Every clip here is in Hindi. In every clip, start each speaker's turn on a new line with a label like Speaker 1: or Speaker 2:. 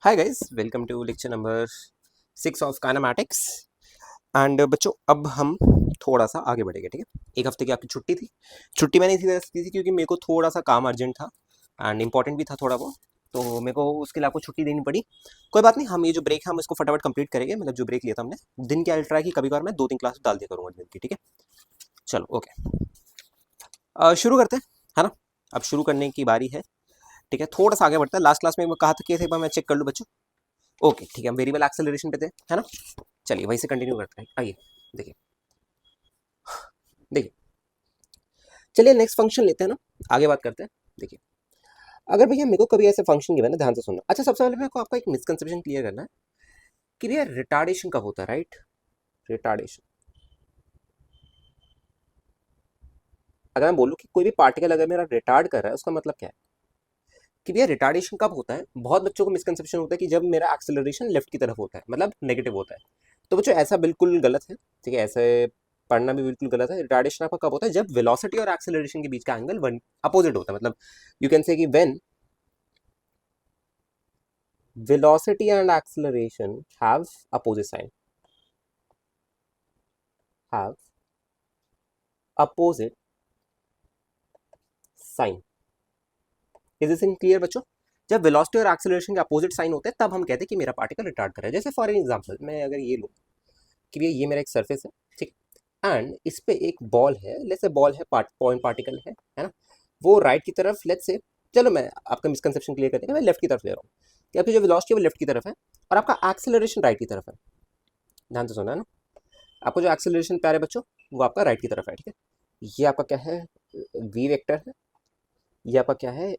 Speaker 1: Hi guys, welcome to lecture number 6 of kinematics. And बच्चों, अब हम थोड़ा सा आगे बढ़ेंगे। ठीक है, एक हफ्ते की आपकी छुट्टी थी। छुट्टी मैंने इसी तरह से की थी क्योंकि मेरे को थोड़ा सा काम अर्जेंट था एंड इंपॉर्टेंट भी था थोड़ा वो, तो मेरे को उसके लिए आपको छुट्टी देनी पड़ी। कोई बात नहीं, हम ये जो ब्रेक है हम इसको फटाफट कंप्लीट करेंगे। मतलब जो ब्रेक लिया था हमने दिन की, अल्ट्रा की कभी कभार मैं 2-3 क्लास डाल दिया करूँगा दिन की। ठीक है, चलो ओके, शुरू करते हैं, है ना। अब शुरू करने की बारी है। ठीक है, थोड़ा सा आगे बढ़ता है। लास्ट क्लास में मैं कहा था कि एक बार मैं चेक कर लूँ बच्चों। ओके ठीक है, हम वेरिएबल एक्सेलरेशन पे थे, है ना। चलिए वहीं से कंटिन्यू करते हैं। आइए देखिए, देखिए, चलिए नेक्स्ट फंक्शन लेते हैं ना, आगे बात करते हैं। देखिए, अगर भैया मेरे को कभी ऐसे फंक्शन गिवन है, ध्यान से सुनना। अच्छा, सबसे पहले मेरे को आपका एक मिसकंसेप्शन क्लियर करना है कि भैया रिटार्डेशन कब होता है, राइट। रिटार्डेशन, अगर मैं बोलूँ कि कोई भी पार्टिकल अगर मेरा रिटार्ड कर रहा है, उसका मतलब क्या है कि भैया रिटार्डेशन कब होता है। बहुत बच्चों को मिसकंसेप्शन होता है कि जब मेरा एक्सेलरेशन लेफ्ट की तरफ होता है, मतलब नेगेटिव होता है। तो बच्चों ऐसा बिल्कुल गलत है। ठीक है, ऐसे पढ़ना भी बिल्कुल गलत है। रिटार्डेशन आपका कब होता है, जब वेलोसिटी और एक्सेलरेशन के बीच का एंगल वन अपोजिट होता है। मतलब यू कैन से कि when velocity and acceleration have opposite sign, have opposite sign। Is this in clear बच्चों। जब वेलोसिटी और एक्सेलरेशन के अपोजिट साइन होते हैं तब हम कहते हैं कि मेरा पार्टिकल रिटार्ड कर रहा है। जैसे फॉर एग्जांपल मैं अगर ये लूँ कि भैया ये मेरा एक सरफेस है, ठीक, एंड इस पे एक बॉल है। लेट्स से बॉल है, पॉइंट पार्टिकल है ना। वो राइट की तरफ, लेट्स से, चलो मैं आपका मिसकंसेप्शन क्लियर करने के मैं लेफ्ट की तरफ ले रहा हूँ कि आपकी जो वेलोसिटी है वो लेफ्ट की तरफ है और आपका एक्सेलरेशन राइट की तरफ है। ध्यान से सुना है ना, आपको जो एक्सेलरेशन प्यारे बच्चों वो आपका राइट की तरफ है। ठीक है, ये आपका क्या है, वी वेक्टर है। ये आपका क्या है,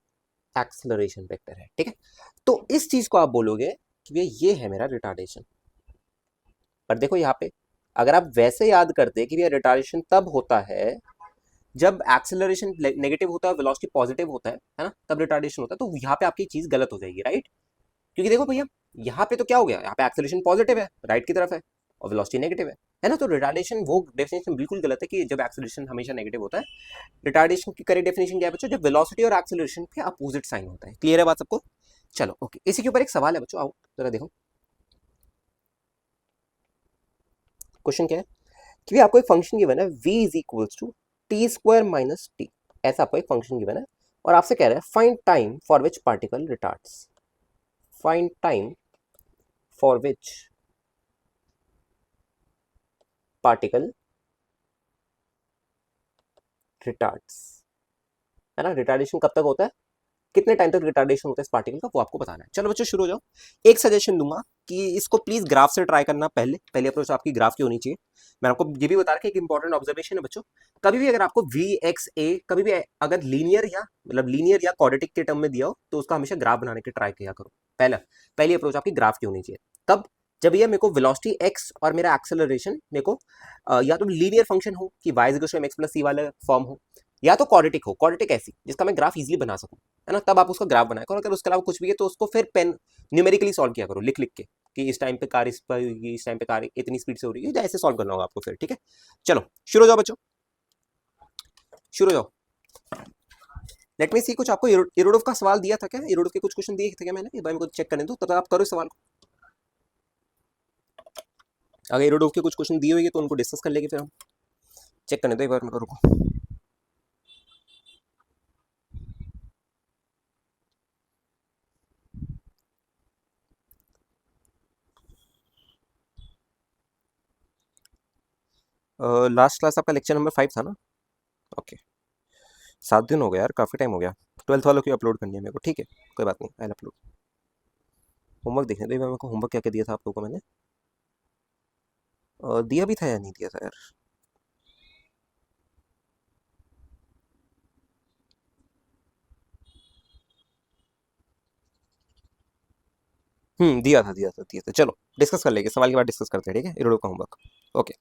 Speaker 1: एक्सेलरेशन वेक्टर है। ठीक है, तो इस चीज को आप बोलोगे कि भैया ये है मेरा रिटार्डेशन। पर देखो यहाँ पे, अगर आप वैसे याद करते कि भैया रिटार्डेशन तब होता है जब एक्सेलरेशन नेगेटिव होता है, वेलोसिटी पॉजिटिव होता है ना, तब रिटार्डेशन होता है। तो यहाँ पे आपकी चीज गलत हो जाएगी, राइट। क्योंकि देखो भैया, यहाँ पे तो क्या हो गया, यहाँ पे एक्सेलरेशन पॉजिटिव है, राइट की तरफ है, और वेलोसिटी नेगेटिव है ना। तो रिटार्डेशन वो डेफिनेशन बिल्कुल गलत है कि जब एक्सेलरेशन हमेशा नेगेटिव होता है। रिटार्डेशन की करेक्ट डेफिनेशन क्या है बच्चों, जब वेलोसिटी और एक्सेलरेशन के अपोजिट साइन होता है। क्लियर है बात सबको। चलो ओके, इसी के ऊपर एक सवाल है बच्चों, आओ जरा देखो। क्वेश्चन क्या है कि भी आपको एक फंक्शन गिवन है v is equals to t square minus t. ऐसा आपको एक फंक्शन गिवन है और आपसे कह रहा है find time for which particle retards. Find time for which particle retards, है ना। रिटार्डेशन कब तक होता है, कितने टाइम तक रिटार्डेशन होता है इस पार्टिकल का, वो आपको बताना है। चलो बच्चों शुरू हो जाओ। एक सजेशन दूंगा कि इसको प्लीज ग्राफ से ट्राई करना। पहली अप्रोच आपकी ग्राफ की होनी चाहिए। मैं आपको ये भी बता रहा कि एक इंपॉर्टेंट ऑब्जर्वेशन है बच्चों, कभी भी अगर आपको वी एक्स ए कभी भी अगर लीनियर या मतलब लीनियर या क्वाड्रेटिक के टर्म में दिया हो तो उसका हमेशा ग्राफ बनाने की ट्राई किया करो। पहली अप्रोच आपकी ग्राफ की होनी चाहिए। कब, जब ये मेरे को वेलोसिटी एक्स और मेरा एक्सेलरेशन मेरे को या तो लीनियर फंक्शन हो कि y equals to m x plus c वाला फॉर्म हो, या तो क्वाड्रेटिक हो, क्वाड्रेटिक ऐसी जिसका मैं ग्राफ इजीली बना सकूं, है ना। तब आप उसका ग्राफ बनाया करो। अगर उसके अलावा कुछ भी है तो उसको फिर पेन न्यूमेरिकली सॉल्व किया करो, लिख लिख के कि इस टाइम पे कार इस पर होगी, इस टाइम पे कार इतनी स्पीड से हो रही है, ऐसे सॉल्व करना होगा आपको फिर। ठीक है, चलो शुरू हो जाओ बच्चों, शुरू हो जाओ। लेट मी सी, कुछ आपको इरोडोव का सवाल दिया था क्या, इरोडोव के कुछ क्वेश्चन दिए थे क्या मैंने, एक बार मेरे को चेक करने दो, तब आप करो इस सवाल को। अगर इरोडोव के कुछ क्वेश्चन दिए हुए तो उनको डिस्कस कर लेंगे, फिर हम चेक करने दो एक बार मेरे को, रुको। लास्ट क्लास आपका लेक्चर नंबर 5 था ना। ओके, 7 दिन हो गया यार, काफ़ी टाइम हो गया। 12th वालों की अपलोड करनी है मेरे को, ठीक है, कोई बात नहीं, आई अपलोड। होमवर्क देखने दो एक बार मेरे को, होमवर्क क्या क्या दिया था आप लोगों को मैंने, दिया भी था या नहीं दिया था यार। दिया था। चलो डिस्कस कर लेंगे, सवाल के बाद डिस्कस करते हैं, ठीक है, इरोडो का होमवर्क। ओके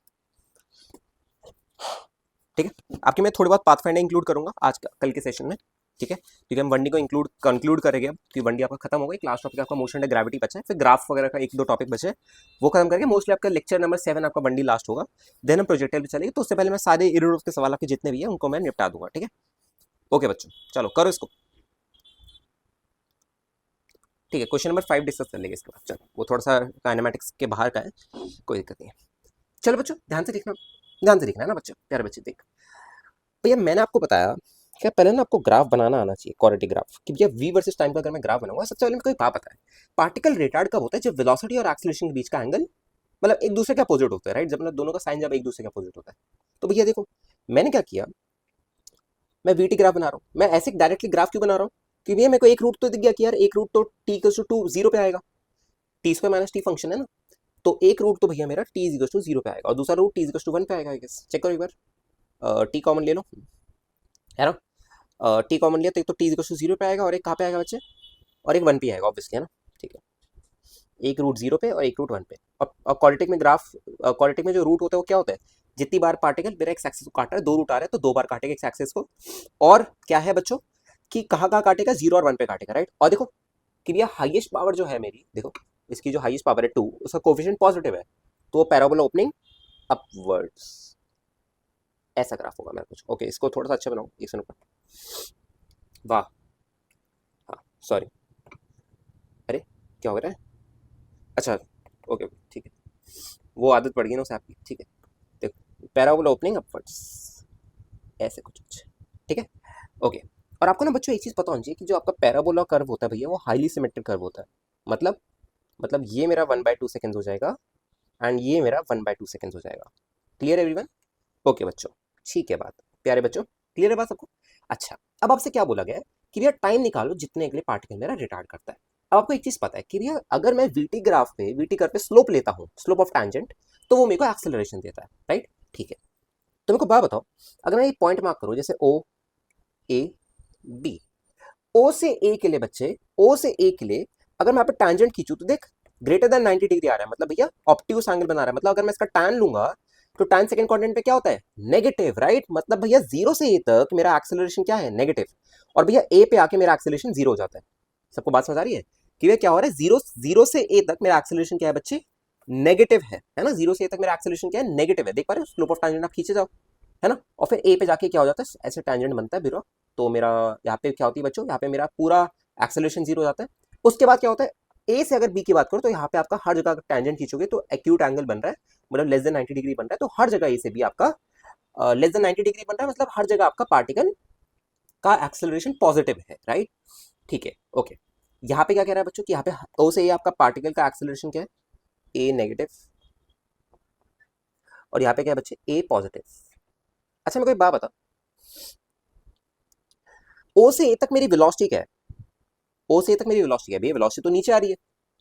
Speaker 1: ठीक है, आपके मैं थोड़ी बहुत पाथफाइंडर इंक्लूड करूंगा आज कल के सेशन में। ठीक है, क्योंकि हम वनडी को कंक्लूड करेंगे अब, क्योंकि वनडी आपका खत्म हो गई। क्लास टॉपिक आपका मोशन एंड ग्रेविटी बचा है, फिर ग्राफ वगैरह का एक दो टॉपिक बचे, वो खत्म करके मोस्टली आपका लेक्चर नंबर 7 आपका वनडी लास्ट होगा। देन हम प्रोजेक्टाइल पे चलेंगे। तो उससे पहले मैं सारे इरोडो के सवाल आपके जितने भी हैं उनको मैं निपटा दूंगा, ठीक है। ओके बच्चों, चलो करो इसको। ठीक है, क्वेश्चन नंबर 5 डिस्कस कर लेंगे इसके बाद। चलो, वो थोड़ा सा काइनेमेटिक्स के बाहर का है, कोई दिक्कत नहीं है। चलो बच्चों, ध्यान से देखना है ना बच्चों, प्यारे बच्चे। देख भैया, मैंने आपको बताया क्या, पहले ना आपको ग्राफ बनाना आना चाहिए, क्वाड्रेटिक ग्राफ, कि भैया v वर्सेस टाइम का अगर मैं ग्राफ बनाऊंगा, सबसे पहले मेरे को एक बात पता है, पार्टिकल रिटार्ड कब होता है, जब वेलोसिटी और एक्सीलरेशन के बीच का एंगल मतलब एक दूसरे के अपोजिट होता है, राइट, जब मतलब दोनों का साइन जब एक दूसरे के अपोजिट होता है। तो भैया देखो, मैंने क्या किया, मैं वीटी ग्राफ बना रहा हूँ। मैं ऐसे डायरेक्टली ग्राफ क्यों बना रहा हूँ, क्योंकि भैया मेरे को एक रूट तो दिख गया कि यार एक रूट तो टी इक्वल टू 0 पे आएगा, T square minus T function है ना, तो एक रूट तो भैया मेरा टी इक्वल टू 0 पे आएगा और दूसरा रूट टी इक्वल टू 1 पे आएगा। आई गेस चेक करो एक बार, टी कॉमन ले लो, है ना, टी कॉमन लिया तो एक तो टी इक्वल टू 0 पे आएगा और एक कहाँ पे आएगा बच्चे, और एक 1 पे आएगा ऑब्वियसली, है ना। ठीक है, एक रूट 0 पे और एक रूट 1 पे। और क्वाड्रेटिक में ग्राफ, क्वाड्रेटिक में जो रूट होता है वो क्या होता है, जितनी बार पार्टिकल मेरा एक्स एक्सिस को काट रहा है, 2 रूट आ रहे हैं तो 2 बार काटेगा एक्स एक्सिस को, और क्या है बच्चों कि कहाँ कहाँ काटेगा, 0 और 1 पे काटेगा, राइट। और देखो कि भैया हाईएस्ट पावर जो है मेरी, देखो इसकी जो हाईएस्ट पावर है 2, उसका कोफिशिएंट पॉजिटिव है, तो वो पैराबोला ओपनिंग अपवर्ड्स, ऐसा ग्राफ होगा मेरा कुछ। ओके, इसको थोड़ा सा अच्छा बनाओ, एक सेकंड। वाह, हाँ सॉरी, अरे क्या हो रहा है, अच्छा ओके ओके ठीक है, वो आदत पड़ गई ना उस ऐप की। ठीक है, देखो पैराबोला ओपनिंग अपवर्ड्स, ऐसे कुछ कुछ, ठीक है। ओके, और आपको ना बच्चों एक चीज़ पता होनी चाहिए कि जो आपका पैराबोला कर्व होता है भैया, वो हाईली सिमेट्रिक कर्व होता है। मतलब ये मेरा 1/2 सेकेंड हो जाएगा एंड ये मेरा 1/2 सेकेंड हो जाएगा। Clear everyone? ओके बच्चों, ठीक है बात, प्यारे बच्चों, क्लियर है बात सबको? अच्छा, अब आपसे क्या बोला गया है कि भैया टाइम निकालो जितने अगले पार्टिकल मेरा रिटार्ड करता है। अब आपको एक चीज पता है कि भैया अगर मैं वीटी कर्व पे स्लोप लेता हूँ, स्लोप ऑफ टैंजेंट, तो वो मेरे को एक्सेलरेशन देता है, राइट। ठीक है, तो मेरे को बात बताओ, अगर मैं एक पॉइंट मार्क करूँ जैसे ओ ए बी, ओ से ए के लिए बच्चे, ओ से ए के लिए अगर मैं यहाँ पे टैंजेंट खींचूं तो देख ग्रेटर देन 90 डिग्री आ रहा है, मतलब भैया ऑप्टिक्स एंगल बना रहा है। मतलब अगर मैं इसका टैन लूंगा तो टैन सेकंड क्वाड्रेंट पे क्या होता है, नेगेटिव, राइट। मतलब भैया 0 से ए तक मेरा एक्सेलरेशन क्या है, नेगेटिव, और भैया ए पे आके मेरा एक्सेलरेशन 0 हो जाता है। सबको बात समझ आ रही है कि भैया क्या हो रहा है, जीरो जीरो से ए तक मेरा एक्सेलरेशन क्या है बच्चे, नेगेटिव है ना। 0 से ए तक मेरा एक्सेलरेशन क्या है, नेगेटिव है, देख पा रहे हो, स्लोप ऑफ टैंजेंट आप खींचे जाओ, है ना। और फिर ए पे जाके क्या हो जाता है, ऐसे टैंजेंट बनता है बिरो, तो मेरा यहाँ पे क्या होती है बच्चों, यहाँ पे मेरा पूरा एक्सेलरेशन 0 हो जाता है। उसके बाद क्या होता है, ए से अगर बी की बात करो तो यहाँ पे आपका हर जगह टैंजेंट खींचोगे तो एक्यूट एंगल बन रहा है, मतलब लेस देन 90 डिग्री बन रहा है, तो हर जगह ए से बी आपका लेस देन 90 डिग्री बन रहा है, मतलब हर जगह आपका पार्टिकल का एक्सेलरेशन पॉजिटिव है, राइट। ठीक है, ओके, यहाँ पे क्या कह रहा है बच्चों कि यहाँ पे ओ से ए आपका पार्टिकल का एक्सेलरेशन क्या है, ए नेगेटिव, और यहाँ पे क्या है बच्चे, ए पॉजिटिव। अच्छा मेरे को एक बात बता, ओ से ए तक मेरी वेलोसिटी क्या है, ओ से ए तक मेरी वेलोसिटी है, भैया वेलोसिटी तो नीचे आ रही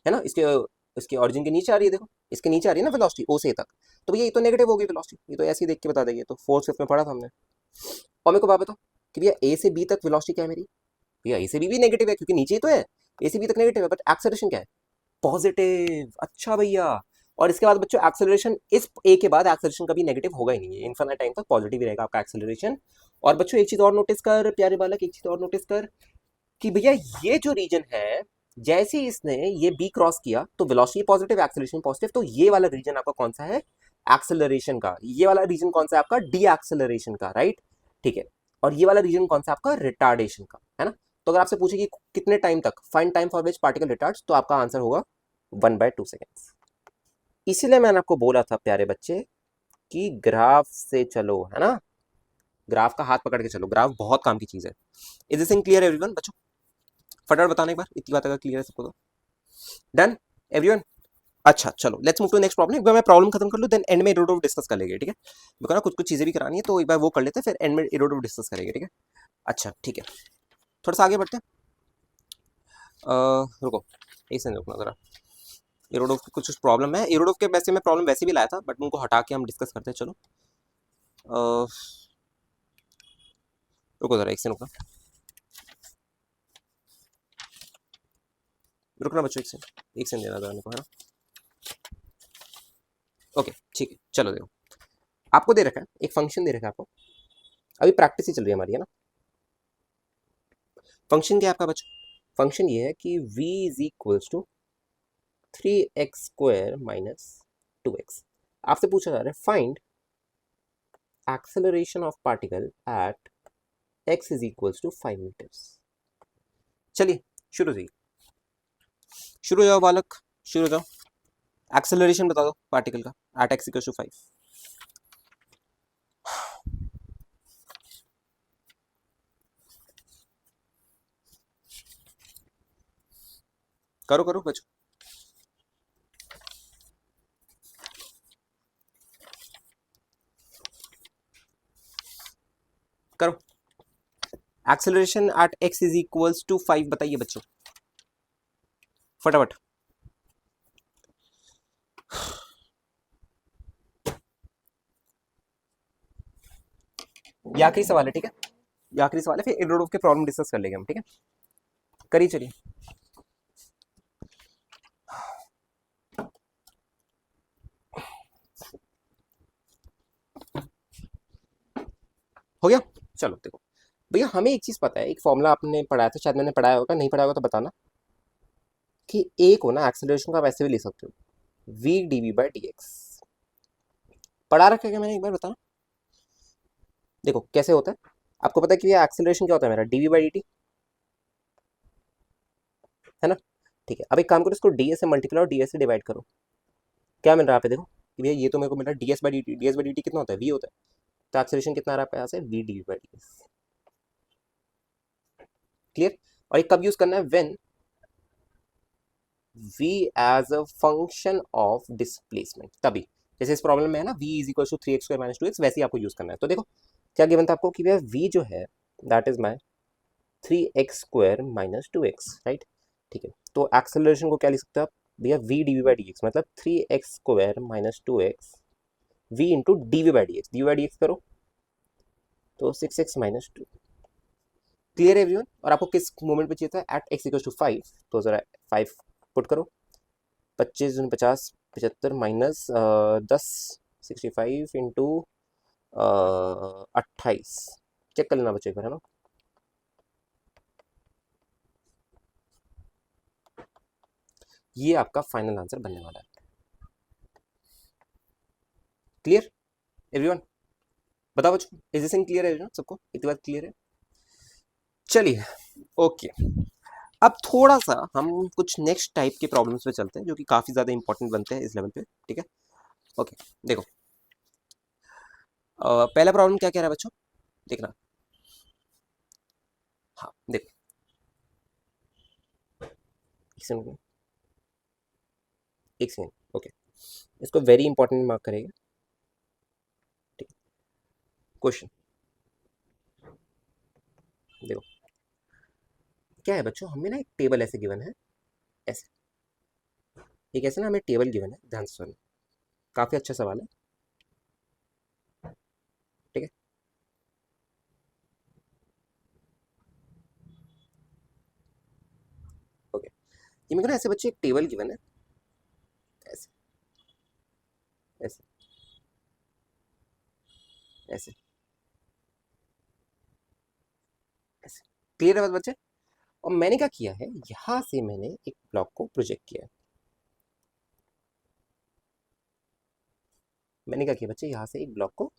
Speaker 1: है ना, इसके इसके ऑरिजिन के नीचे आ रही है, देखो इसके नीचे आ रही है ना वेलोसिटी ओ से ए तक, तो भैया ये तो नेगेटिव होगी वेलोसिटी, ये तो ऐसे ही देख के बता देंगे, तो फोर्थ फिफ्थ में पढ़ा था हमने। और मेरे को बात बताओ कि भैया ए से बी तक वेलोसिटी क्या है मेरी, भैया ए से बी भी नेगेटिव है क्योंकि नीचे ही तो है, ए से बी तक नेगेटिव है, बट एक्सेलरेशन क्या है, पॉजिटिव। अच्छा भैया, और इसके बाद बच्चों एक्सेलरेशन इस ए के बाद एक्सेलरेशन कभी नेगेटिव होगा ही नहीं है, इन्फिनिट टाइम तक पॉजिटिव ही रहेगा आपका एक्सेलरेशन। और बच्चों एक चीज और नोटिस कर प्यारे बालक, एक चीज और नोटिस कर कि भैया ये जो रीजन है, जैसे ही इसने ये बी क्रॉस किया तो वेलोसिटी पॉजिटिव, एक्सेलरेशन पॉजिटिव, तो ये वाला रीजन आपका कौन सा है, एक्सेलरेशन का। ये वाला रीजन कौन सा है आपका, डी एक्सेलरेशन का, राइट। ठीक है, और ये वाला रीजन कौन सा आपका, रिटार्डेशन का, है ना। तो अगर आपसे पूछे कि कितने टाइम तक, find time for which particle retards, तो आपका आंसर होगा 1/2 सेकेंड्स। इसीलिए मैंने आपको बोला था प्यारे बच्चे कि ग्राफ से चलो, है ना, ग्राफ का हाथ पकड़ के चलो, ग्राफ बहुत काम की चीज है। Is this thing clear everyone बच्चों? फटाफट बताना एक बार, इतनी बात अगर क्लियर है सबको तो। Done everyone? अच्छा चलो, let's move to next problem. एक बार मैं प्रॉब्लम खत्म कर लूँ, देन एंड में इरोड डिस्कस कर लेंगे, ठीक है। मेरे को ना कुछ कुछ चीजें भी करानी है, तो एक बार वो कर लेते हैं, फिर एंड में इरोड डिस्कस करेंगे, ठीक है। अच्छा ठीक है, थोड़ा सा आगे बढ़ते हैं। रुको, एक सेकंड रुकना जरा। इरोडोव की कुछ प्रॉब्लम है, इरोडोव के वैसे मैं प्रॉब्लम वैसे भी लाया था, बट उनको हटा के हम डिस्कस करते हैं। चलो रुको जरा, एक सेकंड रुकना, रुकना बच्चों, एक सेकंड देना जरा मेरे को, है ना। ओके ठीक है, चलो देखो, आपको दे रखा है एक फंक्शन, दे रखा है आपको, अभी प्रैक्टिस ही चल रही है हमारी, है ना। फंक्शन क्या है आपका बच्चों, फंक्शन ये है कि v is equals to 3x² minus 2x। आपसे पूछा जा रहा है find acceleration of particle at x is equals to 5 metres. चलिए शुरू से, शुरू हो जाओ बालक, शुरू हो जाओ। एक्सेलरेशन बता दो पार्टिकल का एट एक्स इक्वल टू 5। करो करो बच्चों, करो। Acceleration at x is equals to 5 बताइए बच्चों, फटाफट। ये आखिरी सवाल है, ठीक है, ये आखिरी सवाल है, फिर इरोडोव के प्रॉब्लम डिस्कस कर लेंगे हम, ठीक है। करिए चलिए। हो गया। चलो देखो भैया, हमें एक चीज पता है, एक फॉर्मूला आपने पढ़ाया था, शायद मैंने पढ़ाया होगा, नहीं पढ़ाया होगा तो बताना, कि ए को ना एक्सेलरेशन का वैसे भी ले सकते हो, v d v by d x. पढ़ा रखा है क्या मैंने, एक बार बताना। देखो कैसे होता है, आपको पता है कि ये एक्सेलरेशन क्या होता है मेरा, d v by d t, है ना। ठीक है, अब एक काम करो, इसको डी एस से मल्टीप्लाई और डी एस से डिवाइड करो। क्या मिल रहा है यहाँ पे देखो, कि भैया ये तो मेरे को मिल रहा है D S by d T, D S by d T कितना होता है, वी होता है, तो एक्सेलरेशन कितना आ रहा है यहाँ से, v d v by d s. Clear. और ये कब यूज करना है, when v as a function of displacement, तभी। जैसे इस प्रॉब्लम में है ना, v is equal to 3x square minus 2x, वैसे ही आपको यूज करना है। तो देखो क्या गिवन था आपको, कि भैया v जो है that is my 3x square minus 2x, right. ठीक है, तो एक्सेलरेशन को क्या लिख सकते हो आप, भैया v d v by d x, मतलब 3x square minus 2x v into d v by d x, d v by d x करो तो 6x माइनस 2। क्लियर है एवरीवन। और आपको किस मोमेंट पे चाहिए था, एट x इक्वल टू 5, तो जरा 5 पुट करो, 25 दूनी 50, 75 माइनस 10, 65 इंटू 28। चेक कर लेना बच्चे एक बार, है ना। ये आपका फाइनल आंसर बनने वाला है। क्लियर एवरीवन, बताओ बच्चों, इज दिस क्लियर है एवरीवन, सबको इतनी बात क्लियर है। चलिए ओके, अब थोड़ा सा हम कुछ नेक्स्ट टाइप के प्रॉब्लम्स पे चलते हैं, जो कि काफी ज्यादा इंपॉर्टेंट बनते हैं इस लेवल पे, ठीक है। ओके देखो, पहला प्रॉब्लम क्या कह रहा है बच्चों, देखना। हाँ देखो, एक सेकंड, एक सेकंड, ओके, इसको वेरी इंपॉर्टेंट मार्क करेगा, ठीक है। क्वेश्चन देखो क्या है बच्चों, हमें ना एक टेबल ऐसे गिवन है, ऐसे एक ऐसे ना हमें टेबल गिवन है, ध्यान से सुनो, काफी अच्छा सवाल है, ठीक है। ओके, ये मेरे को ना ऐसे बच्चे एक टेबल गिवन है, ऐसे ऐसे ऐसे ऐसे। क्लियर है बात बच्चे। और मैंने क्या किया है, यहां से मैंने एक ब्लॉक को प्रोजेक्ट किया है, मैंने क्या किया बच्चे, यहाँ से एक ब्लॉक को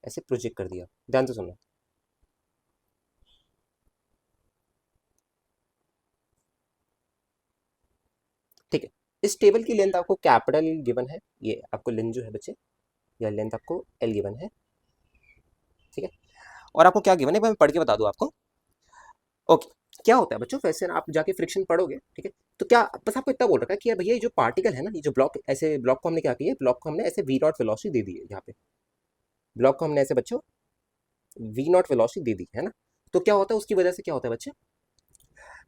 Speaker 1: ऐसे प्रोजेक्ट कर दिया, ध्यान से सुनो। ठीक है, इस टेबल की लेंथ आपको कैपिटल गिवन है, ये आपको लेंथ जो है बच्चे, यह लेंथ आपको एल गिवन है, ठीक है। और आपको क्या गिवन है, मैं पढ़ के बता दूं आपको। ओके, क्या होता है बच्चों, वैसे ना आप जाके फ्रिक्शन पढ़ोगे, ठीक है। तो क्या बस आपको इतना बोल रखा है कि यार भैया ये जो पार्टिकल है ना, ये जो ब्लॉक, ऐसे ब्लॉक को हमने क्या किया, ब्लॉक को हमने ऐसे वी नॉट वेलोसिटी दे दी है, यहाँ पे ब्लॉक को हमने ऐसे बच्चों वी नॉट वेलोसिटी दे दी है ना। तो क्या होता है, उसकी वजह से क्या होता है बच्चे,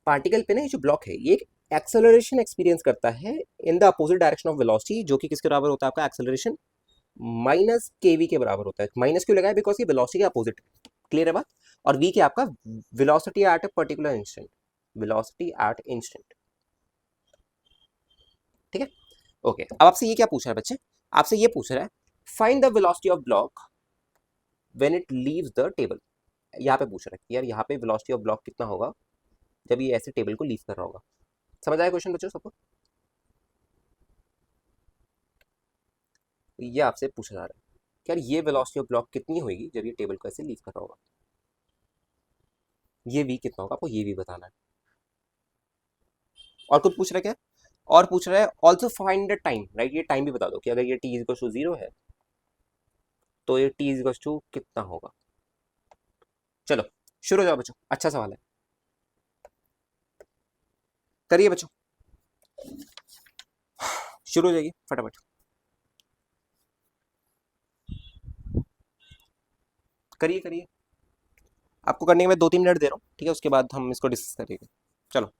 Speaker 1: पार्टिकल पे ना ये जो ब्लॉक है, ये एक एक्सेलरेशन एक्सपीरियंस करता है in the opposite direction of velocity, जो कि किसके बराबर होता है आपका एक्सेलरेशन, माइनस के वी के बराबर होता है। माइनस क्यों लगाया, बिकॉज ये वेलोसिटी के अपोजिट। क्लियर है बात। और वी क्या आपका, velocity at a particular instant, velocity at instant, ठीक है। ओके, अब आपसे ये क्या पूछ रहा है बच्चे, आपसे ये पूछ रहा है find the velocity of block when it leaves the table. यहाँ पे पूछ रहा है कि यार यहाँ पे वेलोसिटी ऑफ ब्लॉक कितना होगा जब ये ऐसे टेबल को लीव कर रहा होगा। समझ आया क्वेश्चन बच्चों सबको, तो ये आपसे पूछा जा रहा है कि यार ये वेलोसिटी ऑफ ब्लॉक कितनी होगी जब ये टेबल को ऐसे लीव कर रहा होगा, ये वी कितना होगा, आपको ये भी बताना है। और कुछ पूछ रहा है क्या? और पूछ रहा है also find the time, right? ये टाइम भी बता दो कि अगर ये टी इज इक्वल टू 0 है तो ये टी इज इक्वल टू कितना होगा। चलो शुरू हो जाओ बच्चों, अच्छा सवाल है, करिए बच्चों, शुरू हो जाइए फटाफट, करिए करिए। आपको करने के बाद 2-3 मिनट दे रहा हूँ, ठीक है? उसके बाद हम इसको डिस्कस करेंगे। चलो।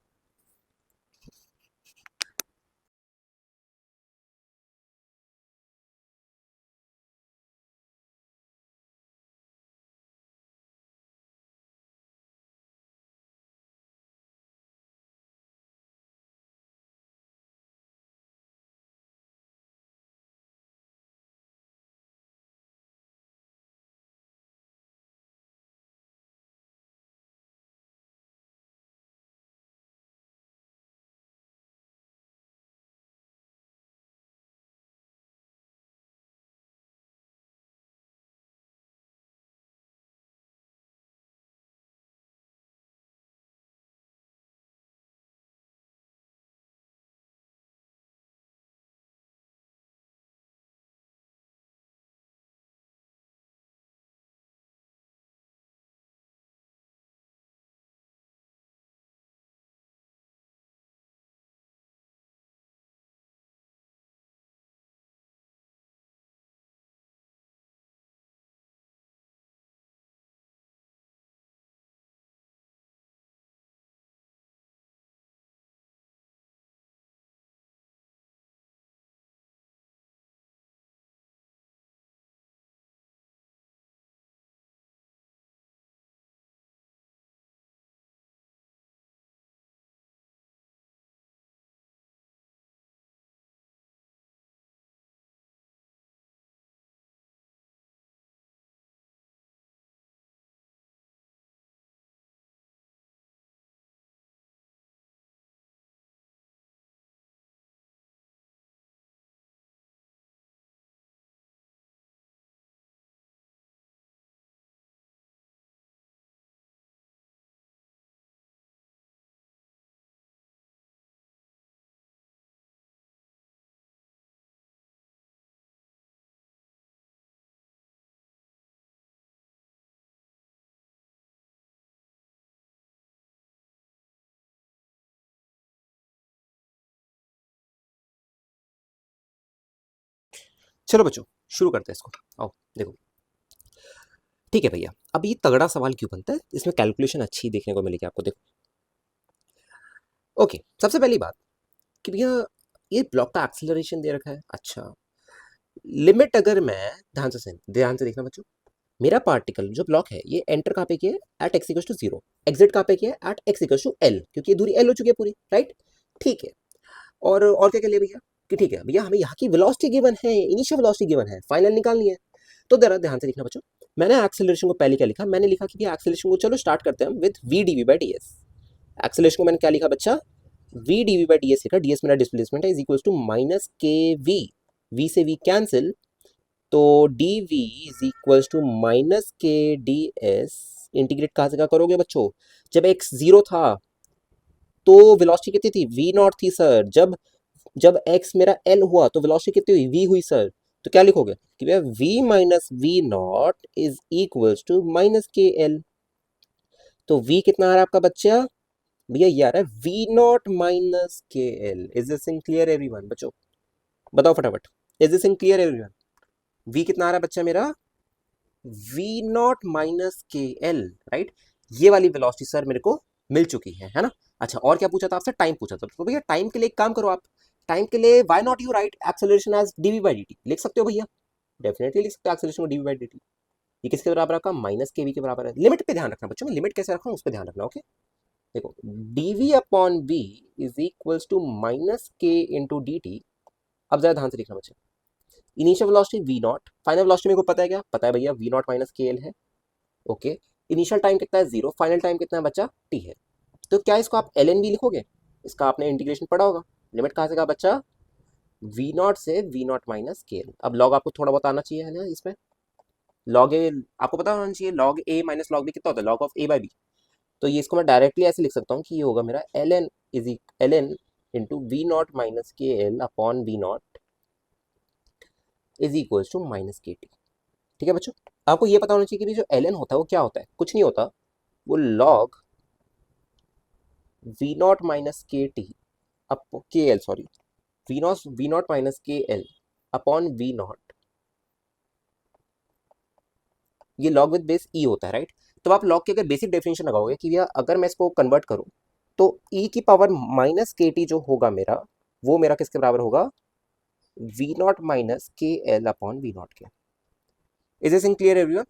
Speaker 1: चलो बच्चों शुरू करते हैं इसको, आओ देखो। ठीक है भैया, अब ये तगड़ा सवाल क्यों बनता है, इसमें कैलकुलेशन अच्छी देखने को मिलेगी आपको, देखो। ओके, सबसे पहली बात कि भैया ये ब्लॉक का एक्सीलरेशन दे रखा है, अच्छा। लिमिट अगर मैं ध्यान से देखना बच्चों, मेरा पार्टिकल जो ब्लॉक है ये एंटर कहाँ पे किया है, at x equals to 0, exit कहाँ पे किया है, at x equals to l, क्योंकि ये दूरी एल हो चुकी है पूरी, राइट? ठीक है। और क्या कर लिया भैया कि ठीक है भैया हमें यहाँ की वेलोसिटी गिवन है, इनिशियल वेलोसिटी गिवन है, फाइनल निकालनी है। तो जरा ध्यान से लिखना बच्चों, मैंने एक्सेलरेशन को पहले क्या लिखा, मैंने लिखा कि भैया एक्सेलरेशन को चलो स्टार्ट करते हैं with v d v by d s. Acceleration को मैंने क्या लिखा बच्चा, v d v by d s लिखा, डी एस मेरा डिस्प्लेसमेंट है, is equal to minus k v, v से वी कैंसिल, तो d v is equal to minus k d s. Integrate कहाँ से कहाँ करोगे बच्चों, जब एक्स 0 था तो वेलोसिटी कितनी थी, वी नॉट थी सर। जब जब x मेरा l हुआ तो वेलोसिटी कितनी हुई, v हुई सर। तो क्या लिखोगे कि भैया v minus v not is equals to minus k l. तो v कितना आ रहा है आपका बच्चा, भैया ये आ रहा है v not minus k L. Is this in clear everyone बच्चों, बताओ फटाफट, is this in clear everyone? v कितना आ रहा है बच्चा मेरा, v not minus k L, right? ये वाली वेलोसिटी सर मेरे को मिल चुकी है ना? अच्छा, और क्या पूछा था आपसे, टाइम पूछा था। तो भैया टाइम के लिए एक काम करो आप, टाइम के लिए why not you write acceleration as d v by d, लिख सकते हो भैया, डेफिनेटली लिख सकते हो एक्सेलरेशन को डीवी बाई डी। ये किसके बराबर आपका, माइनस के वी के बराबर है। लिमिट पे ध्यान रखना बच्चों, मैं लिमिट कैसे रख रहा हूँ उस पर ध्यान रखना, ओके? देखो, d v upon v is equals to minus k into d t. अब जरा ध्यान से लिखना बच्चे, initial velocity v not, final velocity मेरे को पता है, क्या पता है भैया, v not minus k l है, ओके। इनिशियल टाइम कितना है 0, फाइनल टाइम कितना है बच्चा, टी है। तो क्या इसको आप एल एन बी लिखोगे, इसका आपने इंटीग्रेशन पढ़ा होगा। लिमिट कहाँ से कहा बच्चा, वी नॉट से v not minus k L. अब लॉग आपको थोड़ा बहुत आना चाहिए है ना इसमें, लॉग ए आपको पता होना चाहिए, log a minus log b कितना होता है, log of a by b. तो ये इसको मैं डायरेक्टली ऐसे लिख सकता हूँ कि ये होगा मेरा l n is l n into v not minus k l upon v not is equals to minus k t. ठीक है बच्चों, आपको ये पता होना चाहिए कि जो एल एन होता है वो क्या होता है, कुछ नहीं होता, वो log v not minus k t up k l, sorry, v not minus k l upon v not, ये लॉग विद बेस ई होता है, राइट। तो आप लॉग की अगर बेसिक डेफिनेशन लगाओगे कि भैया अगर मैं इसको कन्वर्ट करूं तो ई की पावर माइनस के टी जो होगा मेरा, वो मेरा किसके बराबर होगा, v not minus k l upon v not k. Is this in clear everyone?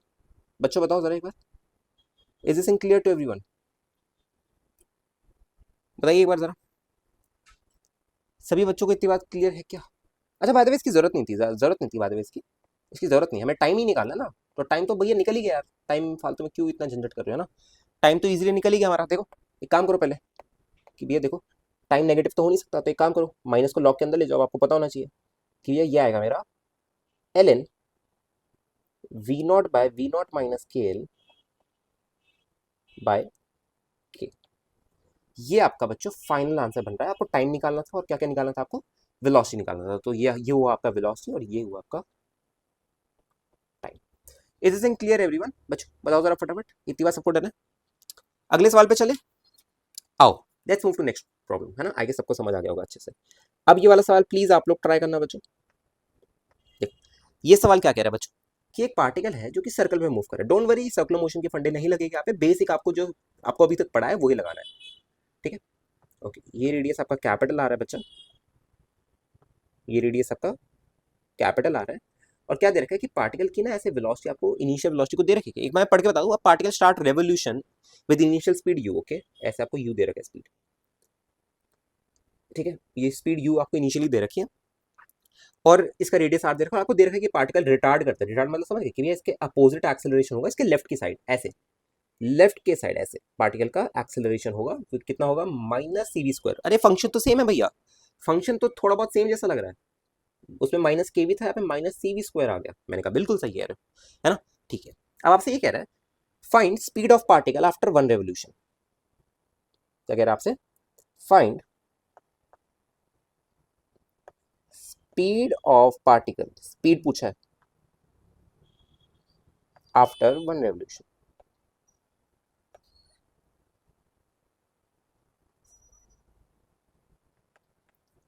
Speaker 1: बच्चों बताओ जरा एक बार, is this in clear to everyone? बताइए एक बार जरा, सभी बच्चों को इतनी बात क्लियर है क्या? अच्छा, बाय द वे इसकी जरूरत नहीं थी, जरूरत नहीं थी बाय द वे इसकी, इसकी जरूरत नहीं, हमें टाइम ही निकालना ना। तो टाइम तो भैया निकल ही गया यार, टाइम फालतू में क्यों इतना झंझट कर रहे हो ना, टाइम तो इजीली निकल ही गया हमारा। देखो एक काम करो पहले कि भैया देखो, टाइम नेगेटिव तो हो नहीं सकता, तो एक काम करो माइनस को लॉग के अंदर ले जाओ, आपको पता होना चाहिए कि भैया ये आएगा मेरा l n v not by v not minus k l by k. ये आपका बच्चों फाइनल आंसर बन रहा है। आपको टाइम निकालना था और क्या क्या निकालना था आपको, वेलोसिटी निकालना था। तो ये हुआ आपका वेलोसिटी और ये हुआ आपका time. Is this in clear everyone? बच्चों बताओ जरा फटाफट, इतनी बार सबको डन है? अगले सवाल पे चले, आओ let's move to next problem, है ना, आगे सबको समझ आ गया होगा अच्छे से। अब ये वाला सवाल प्लीज आप लोग ट्राई करना बच्चों। देखो ये सवाल क्या कह रहा है बच्चों, कि एक पार्टिकल है जो कि सर्कल में मूव करे। डोंट वरी, सर्कुलर मोशन के फंडे नहीं लगेगा यहाँ पे, बेसिक आपको जो आपको अभी तक पढ़ा है वही लगाना है, ठीक है। ओके, ये रेडियस आपका कैपिटल आ रहा है बच्चा, ये रेडियस आपका कैपिटल आ रहा है, और क्या दे रखा है कि पार्टिकल की ना ऐसे वेलोसिटी, आपको इनिशियल वेलोसिटी को दे रखी है। एक मैं पढ़ के बता दूं, particle start revolution with initial speed you, okay, ऐसे आपको यू दे रखा है स्पीड, ठीक है, ये स्पीड यू आपको इनिशियली दे रखी है, और इसका रेडियस आर दे रखा है। आपको दे रखा है कि पार्टिकल रिटार्ड करता है, रिटार्ड मतलब समझ गए कि भैया इसके अपोजिट एक्सेलरेशन होगा, इसके लेफ्ट की साइड ऐसे, लेफ्ट के साइड ऐसे पार्टिकल का एक्सेलरेशन होगा, तो कितना होगा, माइनस सी वी स्क्वायर। अरे फंक्शन तो सेम है भैया, फंक्शन तो थोड़ा बहुत सेम जैसा लग रहा है, उसमें माइनस के भी था, यहाँ पे माइनस सी वी स्क्वायर आ गया। मैंने कहा बिल्कुल सही कह रहे हो, है ना, ठीक है। अब आपसे ये कह रहा है find speed of particle after one revolution. क्या कह रहा है आपसे, find speed of particle, speed पूछा है आफ्टर वन रेवोल्यूशन।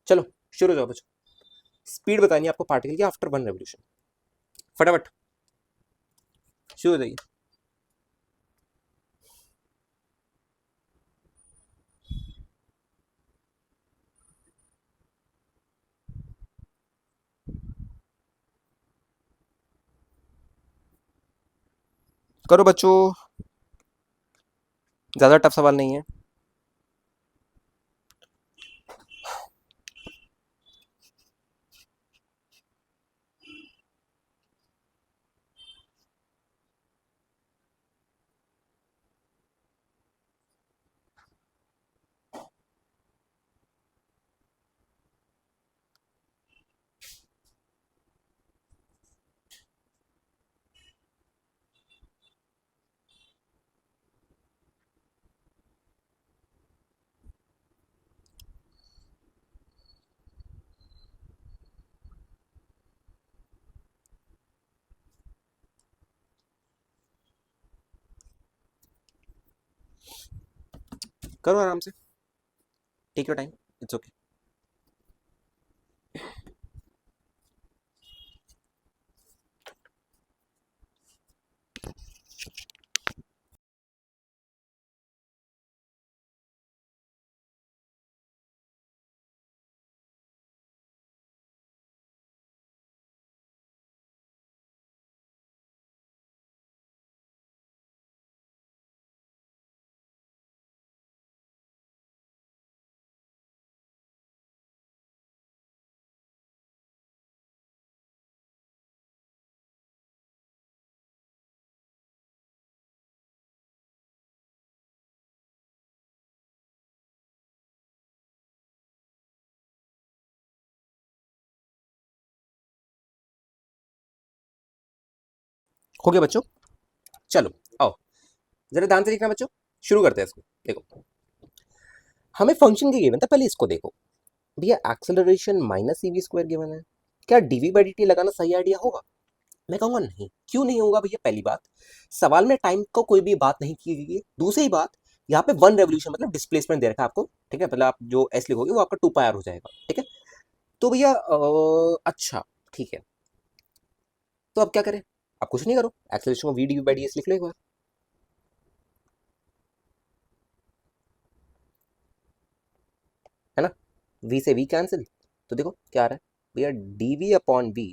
Speaker 1: चलो शुरू हो जाओ बच्चों, स्पीड बतानी है आपको पार्टिकल की आफ्टर वन रेवोल्यूशन, फटाफट शुरू हो जाइए। करो बच्चों, ज्यादा टफ सवाल नहीं है। करो आराम से, take your time, it's okay. हो गया बच्चों, चलो आओ जरा ध्यान से देखना बच्चों, शुरू करते हैं इसको। देखो हमें फंक्शन की गिवन था, पहले इसको देखो, भैया acceleration minus c v square given है, क्या डीवी बाई डी टी लगाना सही आइडिया होगा? मैं कहूँगा नहीं। क्यों नहीं होगा भैया? पहली बात, सवाल में टाइम को कोई भी बात नहीं की गई है। दूसरी बात, यहाँ पे वन रेवोल्यूशन मतलब डिस्प्लेसमेंट दे रखा है आपको, ठीक है, मतलब आप जो एस लिखोगे वो आपका 2 पाई आर हो जाएगा, ठीक है। तो भैया अच्छा ठीक है, तो अब क्या करें? आप कुछ नहीं करो, एक्सेलरेशन को v d by d s लिख लो एक बार, है ना। वी से वी कैंसिल, तो देखो क्या आ रहा है भैया, d v upon v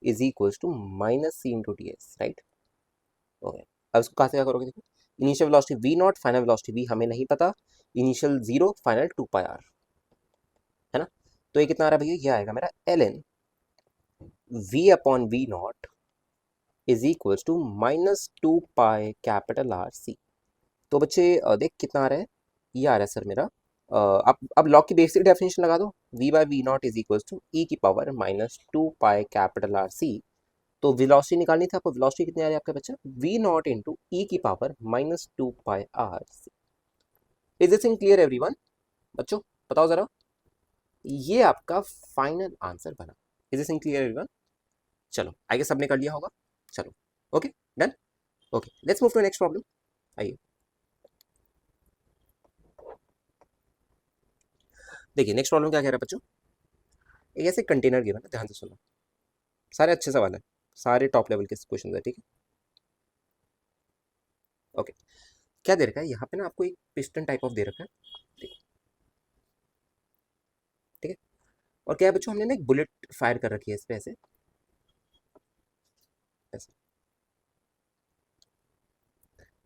Speaker 1: is equals to minus c into t s, right. Okay, अब इसको कहाँ से क्या करोगे? देखो, initial velocity v not, final velocity v हमें नहीं पता, initial zero, final 2 pi r, है ना। तो ये कितना आ रहा है भैया? ये आएगा मेरा l n v upon v not is equals to -2 pi capital r c. तो बच्चे देख कितना आ रहा है, ये आ रहा है सर मेरा, अब लॉग की बेसिक डेफिनेशन लगा दो, v by v not is equals to e की power -2 pi capital r c. तो वेलोसिटी निकालनी थी आपको, वेलोसिटी कितनी आ रही है आपके बच्चे? वी नॉट इंटू ई की power -2 pi r c. Is this in clear everyone? बच्चों बताओ जरा, ये आपका फाइनल आंसर बना। Is this in clear everyone? चलो आई गेस सबने कर लिया होगा। चलो okay, done. Okay, let's move to next problem. आइए देखिए, नेक्स्ट प्रॉब्लम क्या कह रहा है बच्चों। एक ऐसे कंटेनर गिवन है, ध्यान से सुनो, सारे अच्छे सवाल है, सारे टॉप लेवल के क्वेश्चन है, ठीक है। ओके, क्या दे रखा है यहाँ पे ना आपको, एक पिस्टन टाइप ऑफ दे रखा है, ठीक ठीक है। और क्या है बच्चों, हमने ना एक बुलेट फायर कर रखी है इस पे, ऐसे ऐसे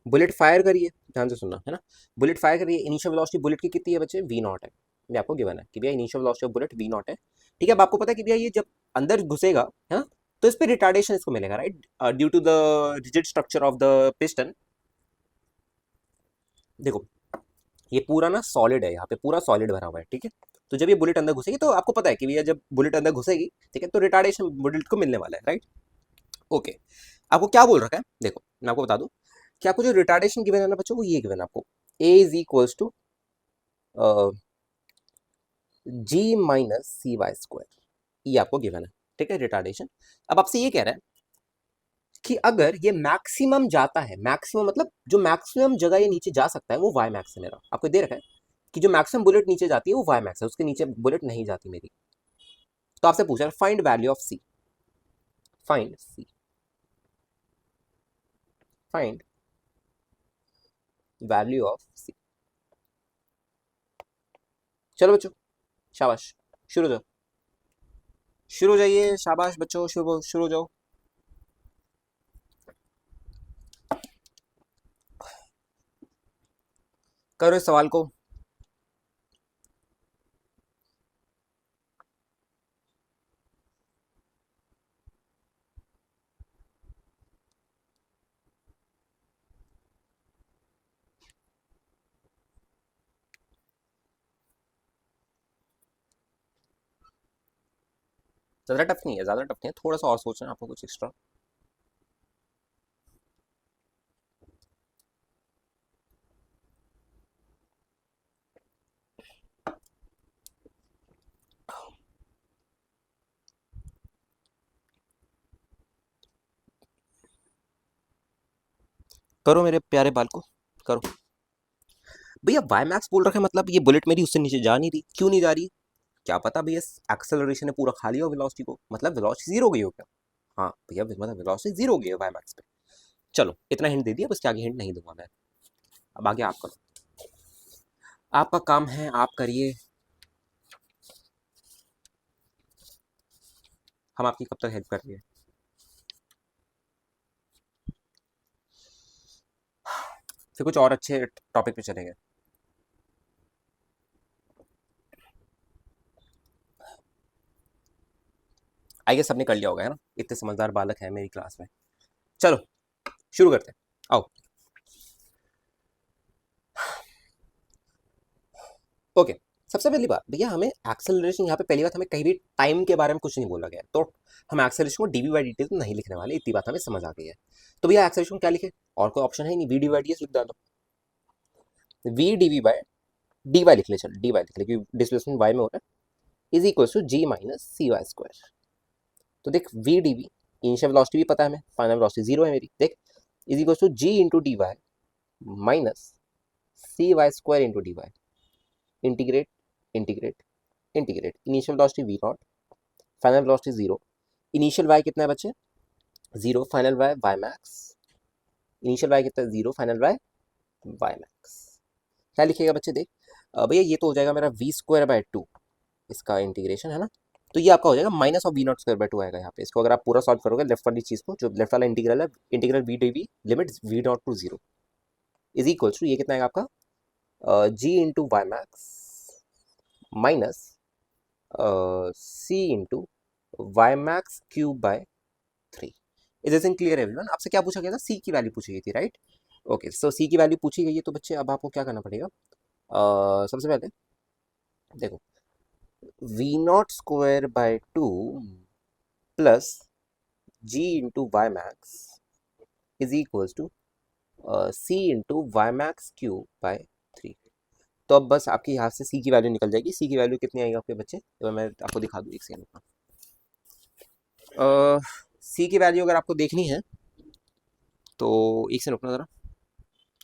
Speaker 1: बुलेट फायर करिए, ध्यान से सुनना, है ना। बुलेट फायर करिए, इनिशियल वेलोसिटी बुलेट की कितनी है बच्चे? वी नॉट है। ये आपको गिवन है कि भैया initial velocity of bullet v naught है, ठीक है। अब आपको पता है कि भैया ये जब अंदर घुसेगा, है ना, तो इस पे रिटार्डेशन इसको मिलेगा, right, due to the rigid structure of the piston. देखो, ये पूरा ना सॉलिड है, यहाँ पे पूरा सॉलिड भरा हुआ है, ठीक है। तो जब ये बुलेट अंदर घुसेगी तो आपको पता है कि भैया जब बुलेट अंदर घुसेगी, ठीक है, तो रिटार्डेशन बुलेट को मिलने वाला है, राइट। ओके, आपको क्या बोल रखा है, देखो मैं आपको बता दूं कि आपको जो रिटार्डेशन गिवन है ना बच्चों, वो ये गिवन है आपको, a is equals to g minus c y square, ये आपको गिवन है, ठीक है, रिटार्डेशन। अब आपसे ये कह रहा है कि अगर ये मैक्सिमम जाता है, मैक्सिमम मतलब जो मैक्सिमम जगह ये नीचे जा सकता है वो वाई मैक्स है मेरा, आपको दे रखा है कि जो मैक्सिमम बुलेट नीचे जाती है वो वाई मैक्स है, उसके नीचे बुलेट नहीं जाती मेरी। तो आपसे पूछा find value of c, find c, find value of c. चलो बच्चों, शाबाश, शुरू हो जाओ, शुरू हो जाइए, शाबाश बच्चों, शुरू शुरू हो जाओ। करो इस सवाल को। ज़्यादा टफ नहीं है, ज़्यादा टफ नहीं है, थोड़ा सा और सोचना है आपको कुछ एक्स्ट्रा। करो मेरे प्यारे बाल को, करो। भैया वाई मैक्स बोल रखा है, मतलब ये बुलेट मेरी उससे नीचे जा नहीं रही, क्यों नहीं जा रही? क्या पता भैया एक्सेलरेशन ने पूरा खा लिया हो वेलोसिटी को, मतलब वेलोसिटी जीरो हो गई हो क्या? हाँ भैया, मतलब वेलोसिटी जीरो हो गई है वाई मैक्स पे। चलो इतना हिंट दे दिया, बस, क्या आगे हिंट नहीं दूंगा मैं। अब आगे आप करो, आपका काम है, आप करिए, हम आपकी कब तक हेल्प कर रही है। फिर कुछ और अच्छे टॉपिक पे चलेंगे। आई गेस सबने कर लिया होगा, है ना, इतने समझदार बालक है मेरी क्लास में। चलो शुरू करते हैं, आओ। ओके, सबसे पहली बात भैया, हमें एक्सेलरेशन, यहाँ पे पहली बात, हमें कहीं भी टाइम के बारे में कुछ नहीं बोला गया है, तो हम एक्सेलरेशन को डीवी बाई डी तो नहीं लिखने वाले, इतनी बात हमें समझ आ गई है। तो भैया एक्सेलरेशन क्या लिखे, और कोई ऑप्शन है नहीं, v d by d s लिख डालो, v d v by d y लिख ले, चलो डी वाई लिख ले, क्योंकि डिस्प्लेसमेंट वाई में हो रहा है। Is equal to g minus c y square. तो देख v d v, initial velocity भी पता है हमें, फाइनल वेलोसिटी जीरो है मेरी, देख is equal to g into d y minus c y square into d y, integrate integrate integrate, initial velocity v not, final velocity zero, initial y कितना है बच्चे, zero, final y y max, initial y कितना है zero, final y y max. क्या लिखिएगा बच्चे, देख भैया ये तो हो जाएगा मेरा वी स्क्वायर बाय टू, इसका इंटीग्रेशन है ना, तो ये आपका हो जाएगा minus of v naught square by two आएगा यहाँ पे। इसको अगर आप पूरा सॉल्व करोगे लेफ्ट वाली चीज को, जो लेफ्ट वाला इंटीग्रल है, integral v d v limit v not to zero is equal to, ये कितना आएगा आपका g into y max minus c into y max cube by three. Is this in clear everyone? आपसे क्या पूछा गया था, सी की वैल्यू पूछी गई थी, राइट? ओके, सो सी की वैल्यू पूछी गई है, तो बच्चे अब आपको क्या करना पड़ेगा, सबसे पहले देखो v naught square by two plus g into y max is equals to c into y max cube by three. तो अब बस आपकी यहाँ से सी की वैल्यू निकल जाएगी। सी की वैल्यू कितनी आएगी आपके बच्चे, तो मैं आपको दिखा दूँ एक सेकंड में। सी की वैल्यू अगर आपको देखनी है तो एक सेकंड रुकना जरा।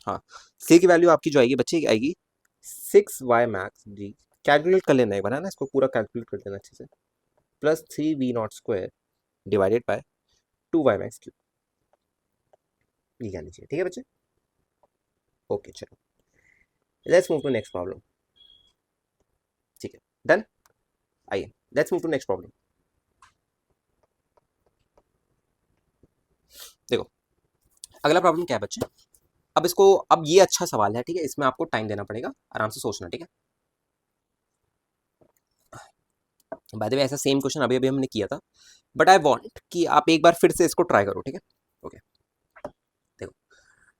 Speaker 1: हाँ, सी की वैल्यू आपकी जो आएगी बच्चे आएगी 6y मैक्स जी, कैलकुलेट कर लेना एक बार है ना, इसको पूरा कैलकुलेट कर लेना अच्छे से, plus 3v0 square divided by 2y max cube, ये कहनी चाहिए, ठीक है बच्चे? ओके चलो, let's move to next problem. ठीक है, डन। आइए let's move to next problem. देखो अगला प्रॉब्लम क्या है बच्चे, अब इसको, अब ये अच्छा सवाल है, ठीक है, इसमें आपको टाइम देना पड़ेगा, आराम से सोचना, ठीक है? बाय द वे ऐसा सेम क्वेश्चन अभी अभी हमने किया था, बट आई वांट कि आप एक बार फिर से इसको ट्राई करो, ठीक है? ओके, देखो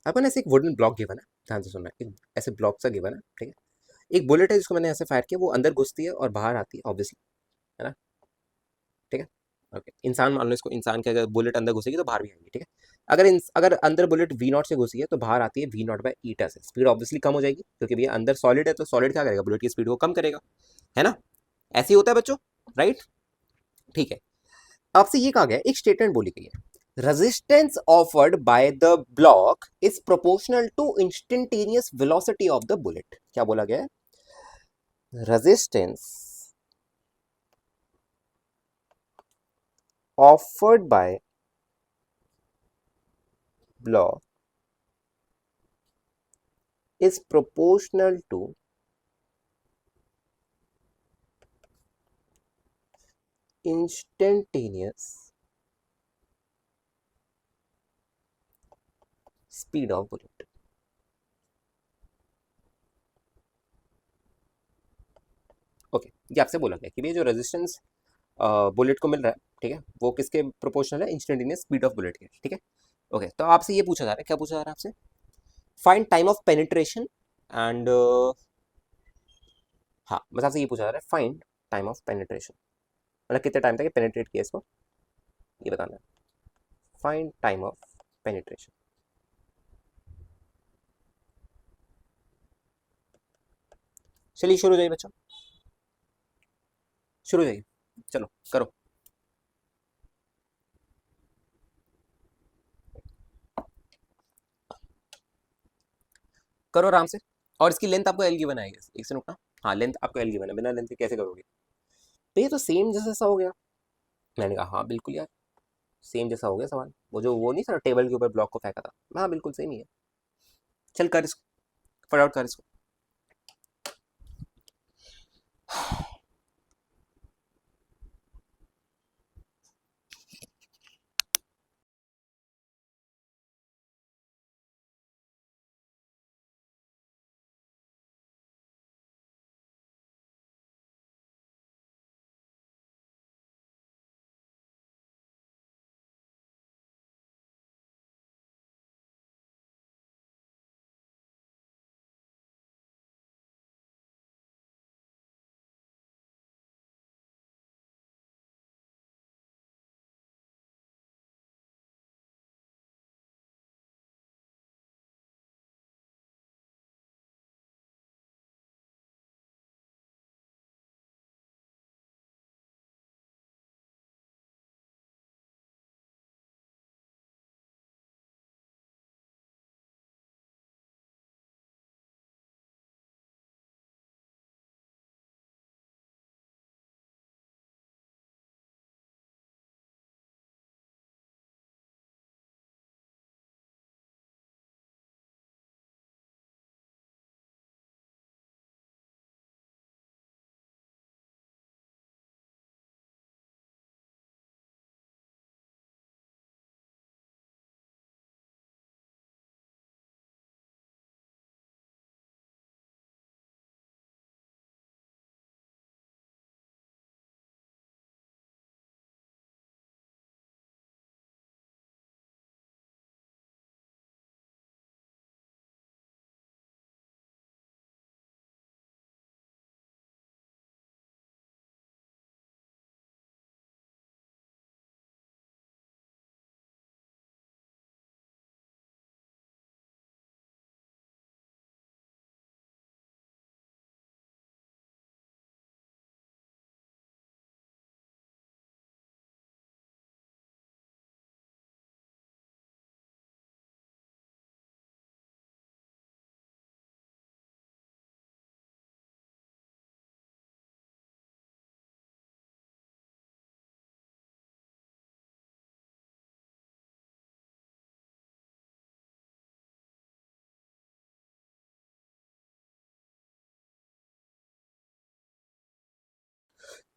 Speaker 1: अपन ऐसे एक वुडन ब्लॉक गिवन है, ध्यान से सुनना, एक ऐसे ब्लॉक सा गिवन है, ठीक है? एक बुलेट है जिसको मैंने ऐसे फायर किया, वो अंदर घुसती है और बाहर आती है ऑब्वियसली, है ना? ठीक है, ओके, इंसान मान लो इसको, इंसान के अगर बुलेट अंदर घुसेगी तो बाहर भी आएगी, ठीक है? अगर अंदर बुलेट वी नॉट से घुसी है तो बाहर आती है वी नॉट बाई ईटा से, स्पीड ऑब्वियसली कम हो जाएगी, क्योंकि भैया अंदर सॉलिड है, तो सॉलिड क्या करेगा, बुलेट की स्पीड को कम करेगा, है ना? ऐसे ही होता है बच्चों, राइट? ठीक है, आपसे ये कहा गया, एक स्टेटमेंट बोली गई है, resistance offered by the block is proportional to instantaneous velocity of the bullet. क्या बोला गया है, resistance offered by block is proportional to instantaneous speed of bullet। Okay, ये आपसे बोला गया कि ये जो रेजिस्टेंस बुलेट को मिल रहा है, ठीक है, वो किसके प्रोपोर्शनल है, इंस्टेंटेनियस स्पीड ऑफ बुलेट के, ठीक है? ओके, तो आपसे ये पूछा जा रहा है, क्या पूछा जा रहा है आपसे, find time of penetration and, हाँ बस आपसे ये पूछा जा रहा है, फाइंड टाइम ऑफ पेनिट्रेशन, मतलब कितने टाइम तक पेनिट्रेट किया इसको, ये बताना है, फाइंड टाइम ऑफ पेनिट्रेशन। चलिए शुरू हो जाइए बच्चों, शुरू हो जाइए, चलो करो। करो आराम से, और इसकी लेंथ आपको एल गिवन आएगी, एक से रुकना। हाँ लेंथ आपको एल गिवन है, बिना लेंथ के कैसे करोगे, तो ये तो सेम जैसा सा हो गया। मैंने कहा हाँ बिल्कुल यार, सेम जैसा हो गया सवाल, वो जो वो नहीं था टेबल के ऊपर ब्लॉक को फेंका था, हाँ बिल्कुल सेम ही है। चल कर इसको, फटाफट कर इसको।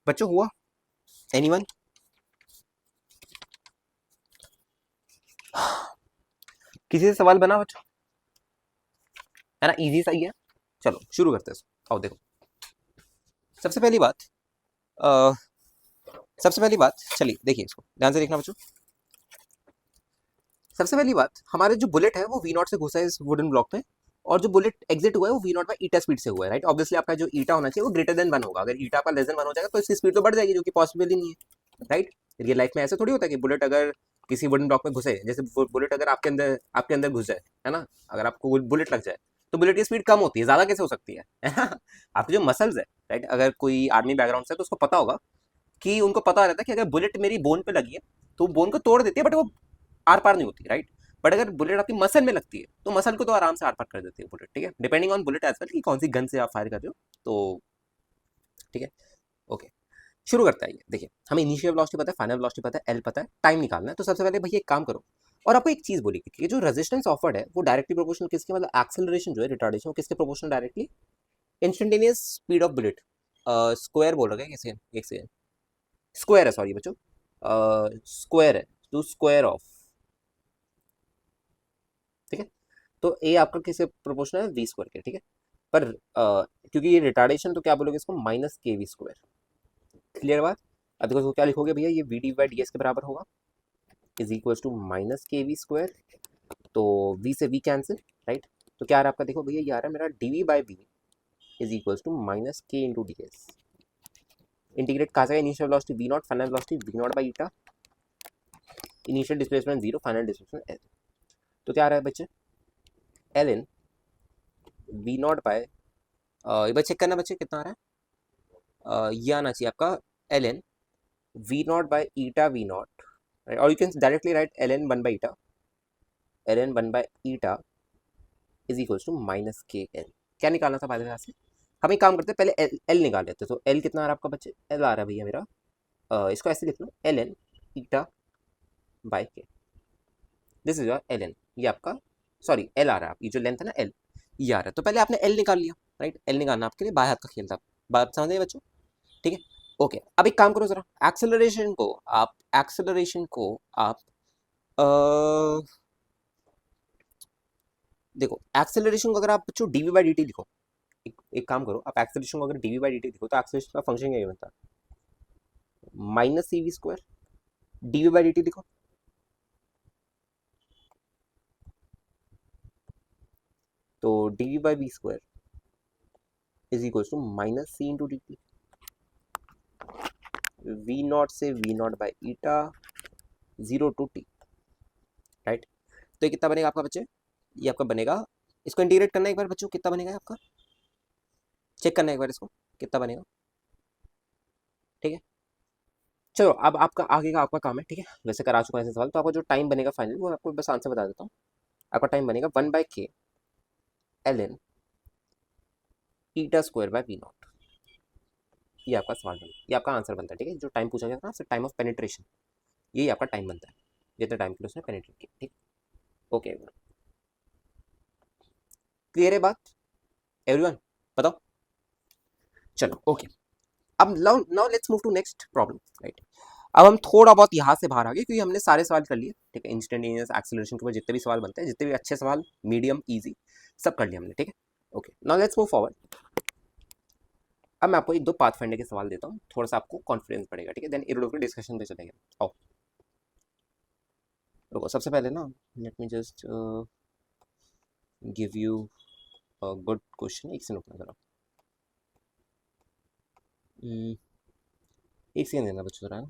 Speaker 1: बच्चों हुआ एनीवन? किसी से सवाल बना बच्चों? है ना, इजी सा ही है। चलो शुरू करते हैं इसको। आओ देखो, सबसे पहली बात अ, सबसे पहली बात, चलिए देखिए इसको ध्यान से देखना बच्चों। सबसे पहली बात, हमारे जो बुलेट है वो वी नॉट से घुसा है इस वुडन ब्लॉक पे, और जो बुलेट एग्जिट हुआ है वो v not by eta speed से हुआ है, राइट। ऑब्वियसली आपका जो ईटा होना चाहिए वो ग्रेटर देन 1 होगा। अगर ईटा आपका लेस देन 1 हो जाएगा तो इसकी स्पीड तो बढ़ जाएगी, जो कि पॉसिबल ही नहीं है, राइट। रियल लाइफ में ऐसे थोड़ी होता है कि बुलेट अगर किसी वुडन ब्लॉक में घुसे, जैसे बुलेट अगर आपके अंदर घुस जाए, है ना, अगर आपको बुलेट लग जाए तो बुलेट की स्पीड कम होती है, ज्यादा कैसे हो सकती है ना? आपके जो मसल्स है, राइट, अगर कोई आर्मी बैकग्राउंड से तो उसको पता होगा कि उनको पता रहता है कि अगर बुलेट मेरी बोन पे लगी है तो बोन को तोड़ देती है, बट वो आर पार नहीं होती, राइट। बट अगर बुलेट आपकी मसल में लगती है तो मसल को तो आराम से आर पार कर देती है बुलेट, ठीक है, depending on bullet as well कि कौन सी गन से आप फायर कर रहे हो, तो ठीक है। ओके, शुरू करते हैं। ये देखिए, हमें इनिशियल वेलोसिटी पता है, फाइनल वेलोसिटी पता है, एल पता है, टाइम निकालना है। तो सबसे पहले भैया एक काम करो, और आपको एक चीज बोली कि जो रेजिस्टेंस ऑफर्ड है वो डायरेक्टली प्रोपोर्शनल किसके, मतलब एक्सेलरेशन जो है, रिटार्डेशन, वो किसके proportional directly? Instantaneous speed of bullet. Square बोल रहे हैं, एक सेकेंड, स्क्वायर है, सॉरी बच्चों, स्क्वायर है, टू स्क्वायर ऑफ, ठीक है। तो ए आपका किससे प्रोपोर्शनल है? वी स्क्वायर के, ठीक है। पर क्योंकि ये रिटार्डेशन, तो क्या बोलोगे इसको? Minus k v square. Clear बात? अब देखो इसको क्या लिखोगे भैया, ये v d by d s के बराबर होगा, is equal to minus k v square. तो वी से वी कैंसिल, राइट। तो क्या आ रहा है आपका, देखो भैया ये आ रहा है मेरा d v by v is equal to minus k into d s. Integrate कहा जाएगा, initial velocity v not, final velocity v not by eta, initial displacement zero, final displacement l. तो क्या आ रहा है बच्चे? L in v not by, एक बार चेक करना बच्चे कितना आ रहा है। ये आना चाहिए आपका l n v not by eta v not, और you can directly write l n one by eta, l n one by eta is equal to minus k l. क्या निकालना था बाय से? हम एक काम करते हैं, पहले एल एल निकाल लेते हैं। तो एल कितना आ रहा है आपका बच्चे? एल आ रहा है भैया मेरा, इसको ऐसे लिख लो, l n eta by k, this is your l n. ये आपका, सॉरी एल आ रहा है, ये जो लेंथ है ना एल, ये आ रहा है। तो पहले आपने एल निकाल लिया, राइट। एल निकालना आपके लिए बाएं हाथ का खेल था, बात समझ गए बच्चों? ठीक है, ओके। अब एक काम करो जरा, एक्सेलरेशन को आप देखो, एक्सेलरेशन को अगर आप बच्चों डीवी बाई डी टी लिखो, एक काम करो, आप एक्सेलरेशन को अगर डीवी बाई डी टी लिखो तो एक्सेलरेशन का फंक्शन क्या बनता है? Minus c v square, d v by d t लिखो, तो d v by v square is equal to minus c into d t, v not से v not by eta, zero to t, right. तो ये कितना बनेगा आपका बच्चे? ये आपका बनेगा, इसको इंटीग्रेट करना एक बार बच्चों, कितना बनेगा आपका? चेक करना एक बार इसको, कितना बनेगा, ठीक है। चलो अब आपका आगे का आपका काम है, ठीक है। वैसे करा चुका है ऐसे सवाल, तो आपका जो टाइम बनेगा फाइनल, वो आपको बस आंसर बता देता हूँ। आपका टाइम बनेगा 1/k l n eta square by v not. ये आपका सवाल बनता है, ये आपका आंसर बनता है, ठीक है। जो टाइम पूछा गया था ना, टाइम ऑफ पेनिट्रेशन, यही आपका टाइम बनता है, जितने टाइम के लिए उसने पेनिट्रेट किया, ठीक। ओके, क्लियर है बात एवरीवन? बताओ। चलो ओके, अब now now let's move to next problem, right. अब हम थोड़ा बहुत यहाँ से बाहर आ गए, क्योंकि हमने सारे सवाल कर लिए, ठीक है। इंस्टेंटेनियस एक्सेलरेशन के ऊपर जितने भी सवाल बनते हैं, जितने भी अच्छे सवाल, मीडियम, इजी, सब कर लिए हमने, ठीक है। Okay, now let's move forward. अब मैं आपको एक दो पाथ फाइंडर के सवाल देता हूँ, थोड़ा सा आपको कॉन्फिडेंस बढ़ेगा, ठीक है। देन इरोड डिस्कशन पे चलेंगे। आओ रुको, सबसे पहले ना let me just give you good question. एक सेकंड रुकना जरा, एक सेकंड देना बच्चों जरा।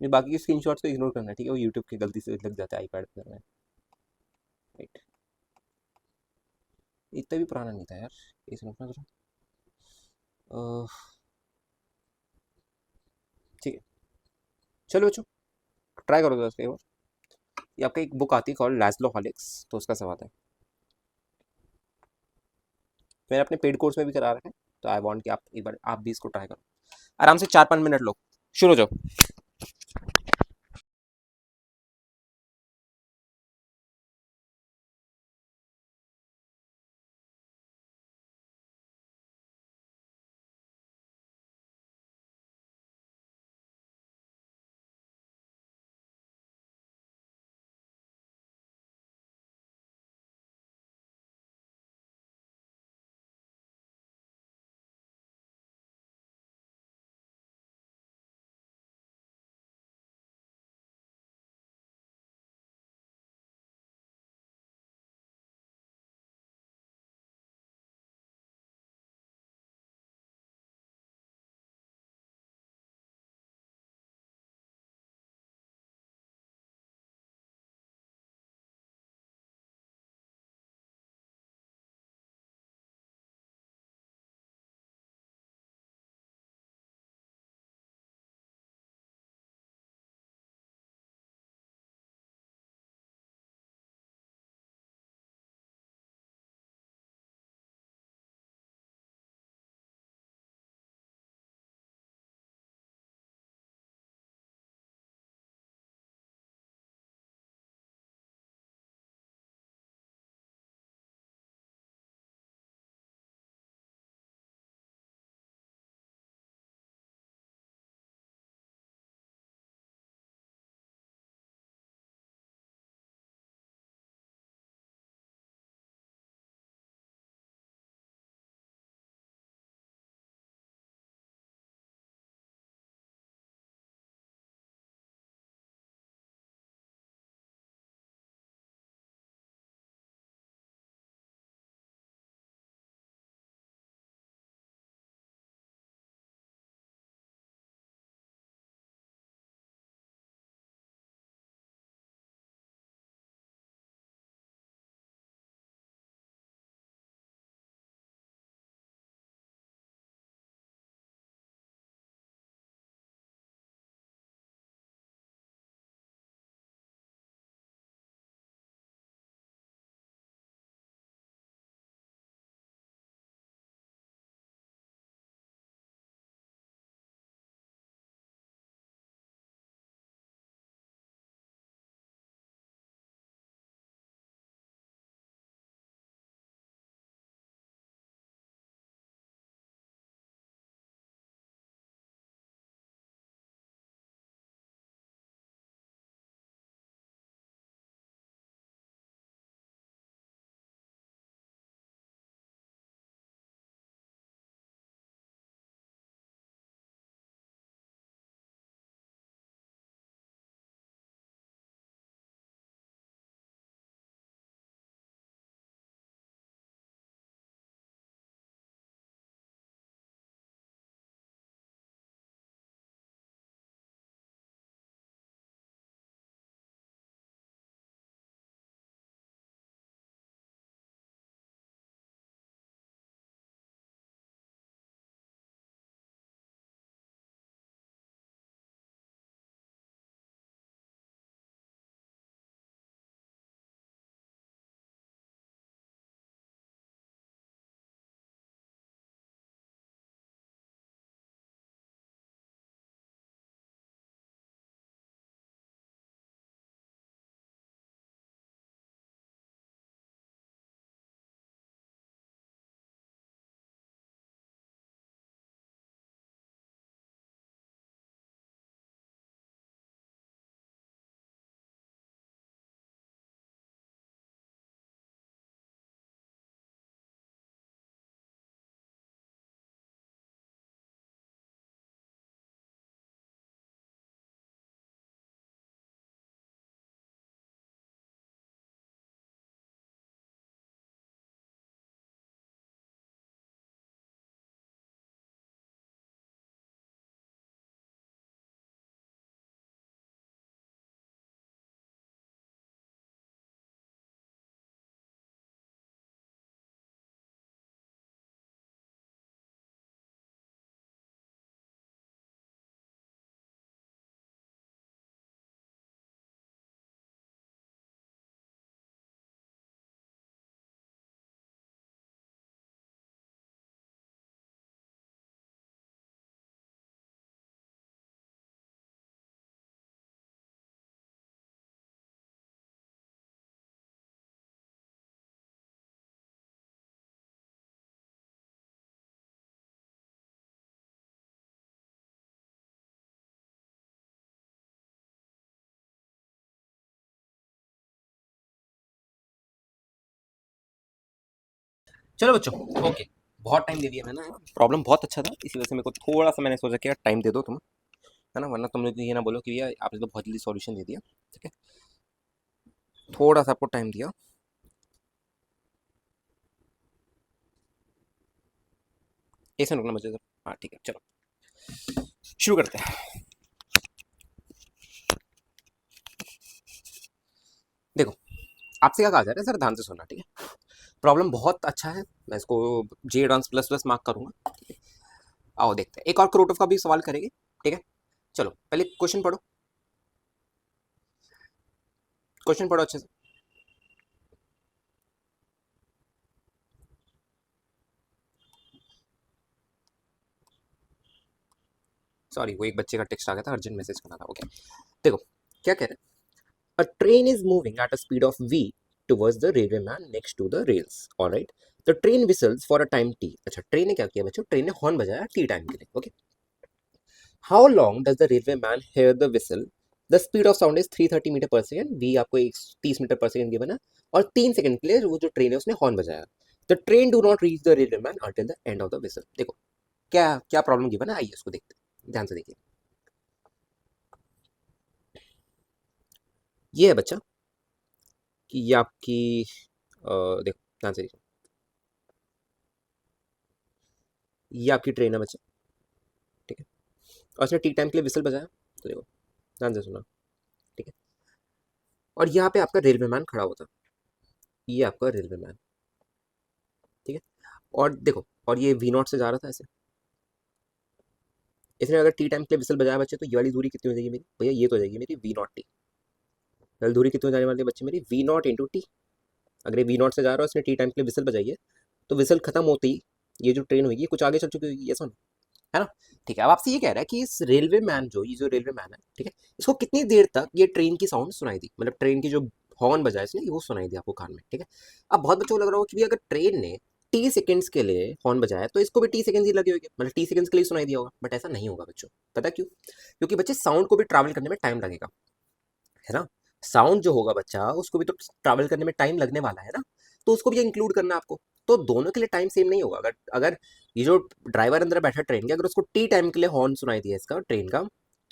Speaker 1: ये बाकी के स्क्रीनशॉट्स को इग्नोर करना है, ठीक है। वो यूट्यूब की गलती से लग जाता है आईपैड पर, राइट। इतना भी पुराना नहीं था यार, इसे रुकना जरा, ठीक है। चलो बच्चों, ट्राई करो दोस्तों एक बार। ये आपका एक बुक आती है कॉल्ड लैज़लो हॉलिक्स, तो उसका सवाल है, मैंने अपने पेड कोर्स में भी करा रखा है, तो आई वांट कि आप एक बार आप भी इसको ट्राई करो, आराम से 4-5 मिनट लो, शुरू हो जाओ। चलो बच्चों, ओके, बहुत टाइम दे दिया मैंने, प्रॉब्लम बहुत अच्छा था, इसी वजह से मेरे को थोड़ा सा मैंने सोचा कि यार टाइम दे दो तुम, है ना, वरना तुम लोग ये ना बोलो कि भैया आपने तो बहुत जल्दी सॉल्यूशन दे दिया। ठीक है, थोड़ा सा आपको टाइम दिया। ऐसे रुकना मुझे, हाँ ठीक है, चलो शुरू करते हैं। देखो, आपसे क्या कहा जा रहा है, सर ध्यान से सुनना, ठीक है। प्रॉब्लम बहुत अच्छा है, मैं इसको जे एडवांस प्लस प्लस मार्क करूंगा, ठीक है। आओ देखते हैं, एक और क्रोटोफ का भी सवाल करेंगे, ठीक है। चलो पहले क्वेश्चन पढ़ो, क्वेश्चन पढ़ो अच्छे से। सॉरी, वो एक बच्चे का टेक्स्ट आ गया था, अर्जेंट मैसेज करना था, ओके। देखो क्या कह रहे हैं, a train is moving at a speed of v towards the railway man next to the rails, all right. The train whistles for a time t। अच्छा, ट्रेन ने क्या किया बच्चों, ट्रेन ने हॉर्न बजाया टी टाइम के लिए, okay. How long does the railway man hear the whistle, the speed of sound is 330 meter per second, वी आपको 30 मीटर पर सेकेंड गिवन है, और 3 सेकंड के लिए वो जो ट्रेन है उसने हॉर्न बजाया। The train do not reach the railway man until the end of the whistle. देखो क्या क्या प्रॉब्लम गिवन है, आइए उसको देखते हैं, ध्यान से देखिए। ये है बच्चा कि ये आपकी देखो ध्यान से देखो, ये आपकी ट्रेन है बच्चा, ठीक है, और उसने टी टाइम के लिए विसल बजाया, तो देखो ध्यान से सुना, ठीक है। और यहाँ पे आपका रेलवे मैन खड़ा होता, ये आपका रेलवे मैन, ठीक है। और देखो, और ये वी नॉट से जा रहा था ऐसे, इसने अगर टी टाइम के लिए विसल बजाया बच्चे, तो ये वाली दूरी कितनी हो जाएगी मेरी भैया, ये तो हो जाएगी मेरी वी नॉट टी। वाली दूरी कितनी हो जाने वाली है बच्चे मेरी, वी नॉट इंटू टी। अगर ये वी नॉट से जा रहा है, उसने टी टाइम के लिए विसल बजाई है, तो विसल खत्म होते ही ये जो ट्रेन होगी कुछ आगे चल चुकी होगी, ये सुन, है ना। ठीक है, अब आपसे ये कह रहा है कि इस रेलवे मैन जो, ये जो रेलवे मैन है, ठीक है, इसको कितनी देर तक ये ट्रेन की साउंड सुनाई दी, मतलब ट्रेन की जो हॉर्न बजा इसने वो सुनाई दी आपको कान में, ठीक है। अब बहुत बच्चों को लग रहा हो कि भी अगर ट्रेन ने टी सेकंड्स के लिए हॉर्न बजाया तो इसको भी टी सेकंड्स ही लगे होंगे, मतलब टी सेकंड्स के लिए सुनाई दिया होगा, बट ऐसा नहीं होगा बच्चों। पता क्यों? क्योंकि बच्चे साउंड को भी ट्रैवल करने में टाइम लगेगा, है ना। साउंड जो होगा बच्चा, उसको भी तो ट्रैवल करने में टाइम लगने वाला है ना, तो उसको भी इंक्लूड करना है आपको। तो दोनों के लिए टाइम सेम नहीं होगा। अगर अगर ये जो ड्राइवर अंदर बैठा ट्रेन के, अगर उसको टी टाइम के लिए हॉर्न सुनाई दिया इसका ट्रेन का,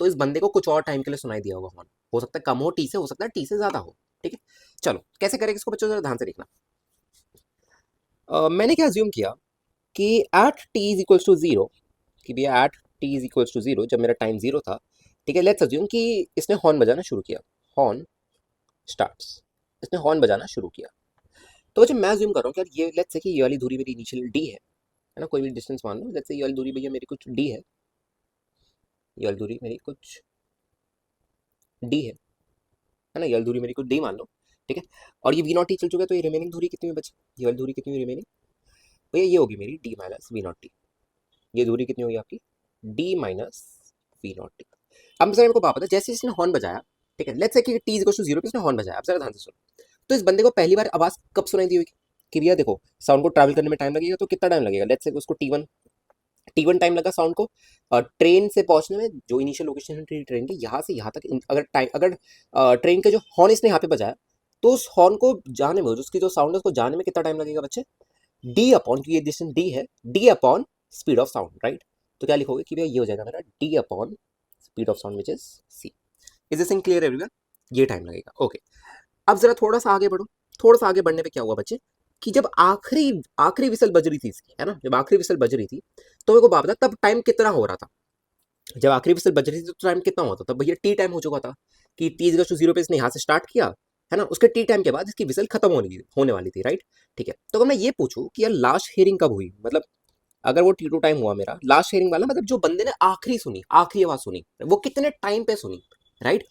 Speaker 1: तो इस बंदे को कुछ और टाइम के लिए सुनाई दिया होगा हॉर्न, हो सकता है कम हो टी से, हो सकता है टी से ज्यादा हो, ठीक है। चलो कैसे करेंगे इसको बच्चों, जरा ध्यान से देखना। मैंने क्या अज्यूम किया कि at t is equals to zero, कि भैया at t is equals to zero, जब मेरा टाइम जीरो था, ठीक है, लेट्स अज्यूम कि इसने हॉर्न बजाना शुरू किया, हॉर्न स्टार्ट्स, इसने हॉर्न बजाना शुरू किया। तो बच्चे मैं अज्यूम कर रहा हूँ कि यार ये लेट्स से कि ये वाली दूरी मेरी इनिशियल डी है ना, कोई भी डिस्टेंस मान लो, लेट्स से ये वाली दूरी भैया मेरी कुछ डी ये वाली दूरी मेरी कुछ डी है ना, ये वाली दूरी मेरी कुछ डी मान लो, ठीक है। और ये वी नॉट टी चल चुका है, तो ये रिमेनिंग दूरी कितनी है बच्चे, ये वाली दूरी कितनी हुई रिमेनिंग भैया, ये होगी मेरी d minus v not t. ये दूरी कितनी होगी आपकी, d minus v not t. अब सर मेरे को बात पता, जैसे इसने हॉर्न बजाया, ठीक है, लेट्स से कि t is equal to zero पे इसने हॉर्न बजाया, अब जरा ध्यान से सुनो। तो इस बंदे को पहली बार आवाज कब सुनाई दी होगी, कि भैया देखो साउंड को ट्रैवल करने में टाइम लगेगा, तो कितना टाइम लगेगा, लेट्स से उसको टी वन टाइम लगा साउंड को ट्रेन से पहुंचने में, जो इनिशियल लोकेशन है ट्रेन की, यहाँ से यहाँ तक अगर टाइम, अगर ट्रेन के जो हॉर्न इसने यहाँ पे बजाया, तो उस हॉर्न को जाने में, उसकी जो साउंड है उसको जाने में कितना टाइम लगेगा बच्चे, डी अपॉन, क्योंकि ये डिस्टेंस डी है, d upon speed of sound, right. तो क्या लिखोगे कि भैया ये हो जाएगा मेरा d upon speed of sound which is c. Is this thing clear everyone? ये टाइम लगेगा, ओके। अब जरा थोड़ा सा आगे बढ़ो, थोड़ा सा आगे बढ़ने पे क्या हुआ बच्चे, कि जब आखिरी आखिरी विसल बज रही थी इसकी, है ना, जब आखिरी विसल बज रही थी, तो मेरे को बात बता तब टाइम कितना हो रहा था। जब आखिरी विसल बज रही थी तो टाइम कितना होता था भैया, टी टाइम हो चुका था, कि टी इज टू जीरो पे इसने यहाँ से स्टार्ट किया, है ना, उसके टी टाइम के बाद इसकी विसल खत्म होने वाली थी, राइट। ठीक है, तो अगर मैं ये पूछूं कि यार लास्ट हियरिंग कब हुई, मतलब अगर वो टी टू टाइम हुआ मेरा, लास्ट हियरिंग वाला मतलब जो बंदे ने आखिरी सुनी, आखिरी आवाज सुनी, वो कितने टाइम पे सुनी, राइट।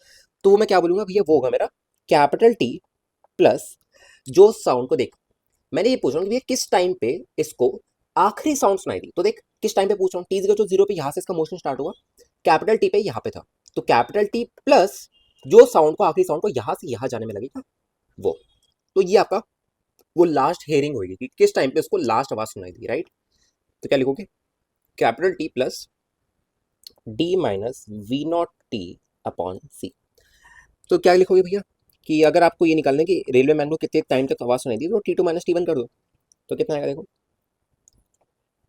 Speaker 1: तो वो मैं क्या बोलूंगा भैया, वो होगा मेरा कैपिटल टी प्लस जो साउंड को देख, मैंने ये पूछ रहा हूँ कि भैया किस टाइम पे इसको आखिरी साउंड सुनाई दी, तो देख किस टाइम पे पूछ रहा हूँ, टी इज टू जीरो पे यहाँ से इसका मोशन स्टार्ट हुआ, कैपिटल टी पे यहाँ पे था, तो कैपिटल टी प्लस जो साउंड को, आखिरी साउंड को यहाँ से यहाँ जाने में लगेगा वो, तो ये आपका वो लास्ट हेयरिंग होगी कि किस टाइम पे उसको लास्ट आवाज सुनाई दी, राइट। तो क्या लिखोगे, capital t plus d minus v not t upon c. तो क्या लिखोगे भैया, कि अगर आपको ये निकालना है कि रेलवे मैन को कितने टाइम तक आवाज सुनाई दी, तो t two minus t one कर दो, तो कितना आएगा देखो,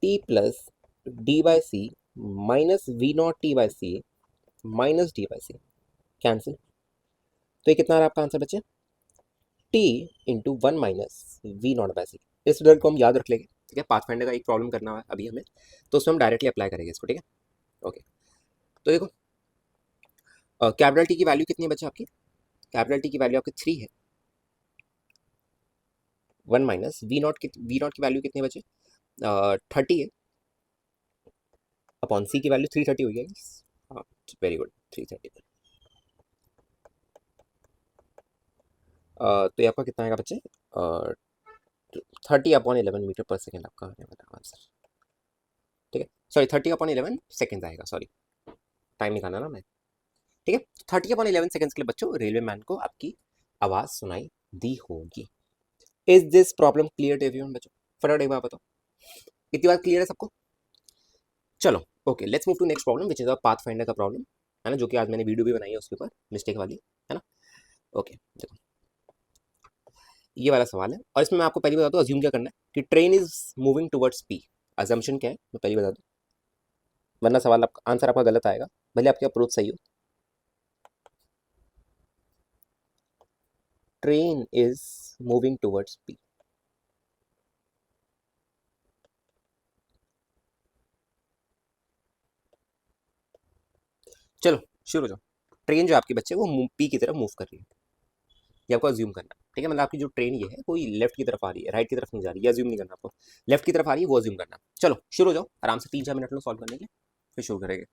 Speaker 1: t plus d by c minus v not t by c minus d by c, cancel. तो ये कितना आ रहा है आपका आंसर बच्चे? T into one minus v not by c. इस रिजल्ट को हम याद रख लेंगे, ठीक है। पाथफाइंडर का एक प्रॉब्लम करना है अभी हमें, तो उसमें हम डायरेक्टली अप्लाई करेंगे इसको, ठीक है। ओके, तो देखो कैपिटल टी की वैल्यू कितनी है बच्चे आपकी? कैपिटल टी की वैल्यू आपकी 3 है। वन माइनस वी नॉट की वैल्यू कितनी है बच्चे? 30 है। अपॉन सी की वैल्यू 330 हुई है। हाँ, वेरी गुड, 330। तो ये आपका कितना आएगा बच्चे? 30/11 मीटर पर सेकेंड आपका आने वाला आंसर, ठीक है। सॉरी, 30/11 सेकेंड आएगा, सॉरी, टाइम निकालना ना मैं, ठीक है। 30/11 सेकेंड्स के लिए बच्चों रेलवे मैन को आपकी आवाज सुनाई दी होगी। Is this problem clear to everyone बच्चों? फटाफट एक बार बताओ, इतनी बात क्लियर है सबको? चलो, okay, let's move to next problem which is a path finder का प्रॉब्लम, है ना, जो कि आज मैंने वीडियो भी बनाई है उसके ऊपर, मिस्टेक वाली, है ना। ओके, देखो ये वाला सवाल है, और इसमें मैं आपको पहले बता दूं अज्यूम क्या करना है कि train is moving towards P. Assumption क्या है मैं पहले बता दूं, वरना सवाल आपका आंसर आपका गलत आएगा, भले आपकी अप्रोच सही हो। Train is moving towards P. चलो शुरू हो जाओ। ट्रेन जो आपके बच्चे वो पी की तरफ मूव कर रही है, ये आपको अज्यूम करना है, ठीक है। मतलब आपकी जो ट्रेन ये है कोई लेफ्ट की तरफ आ रही है, राइट की तरफ नहीं जा रही है, अज्यूम नहीं करना आपको। लेफ्ट की तरफ आ रही है वो अज्यूम करना। चलो शुरू हो जाओ, आराम से 3-4 मिनट लो सॉल्व करने के लिए, फिर शुरू करेंगे।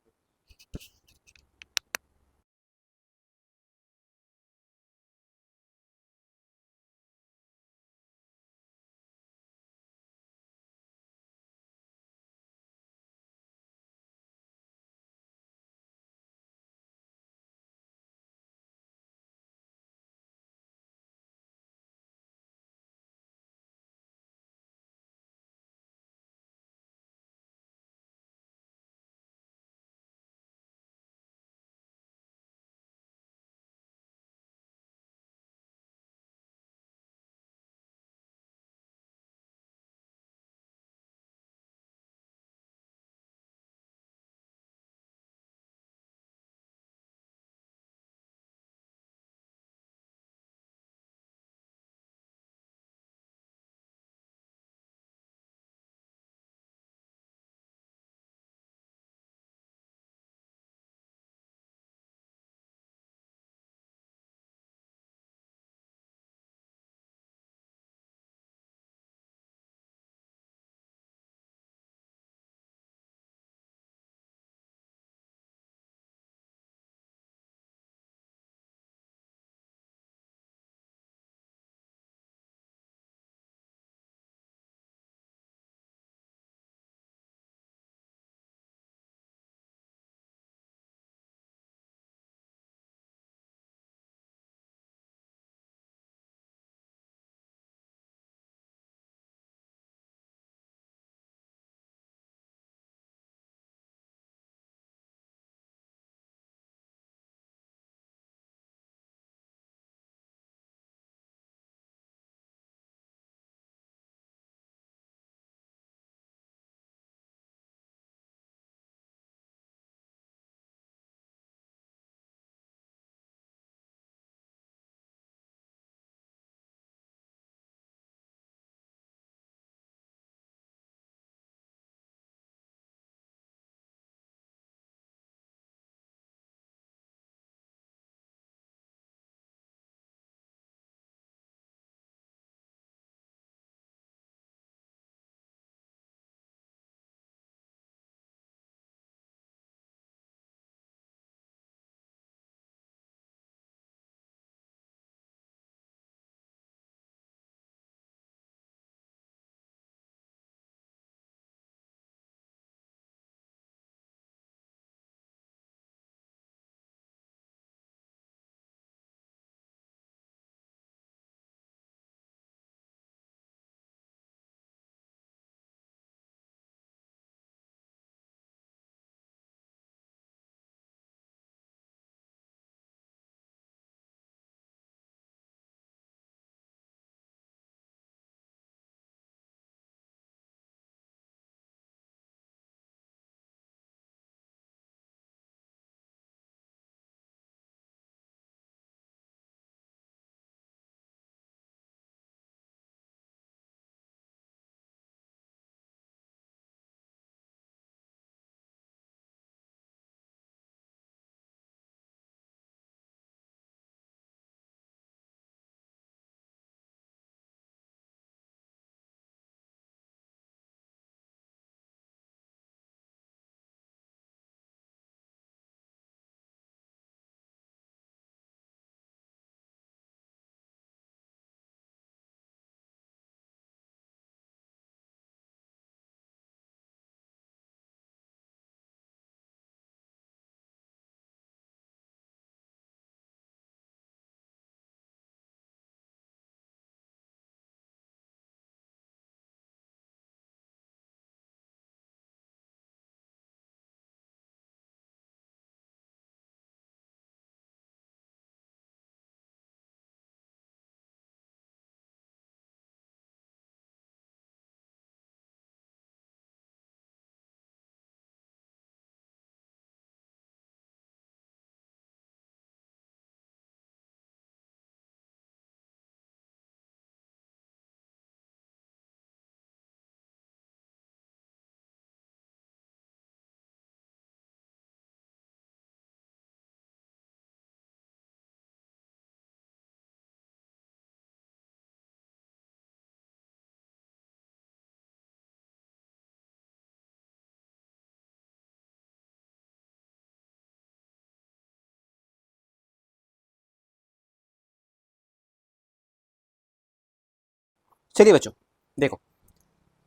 Speaker 1: चलिए बच्चों देखो,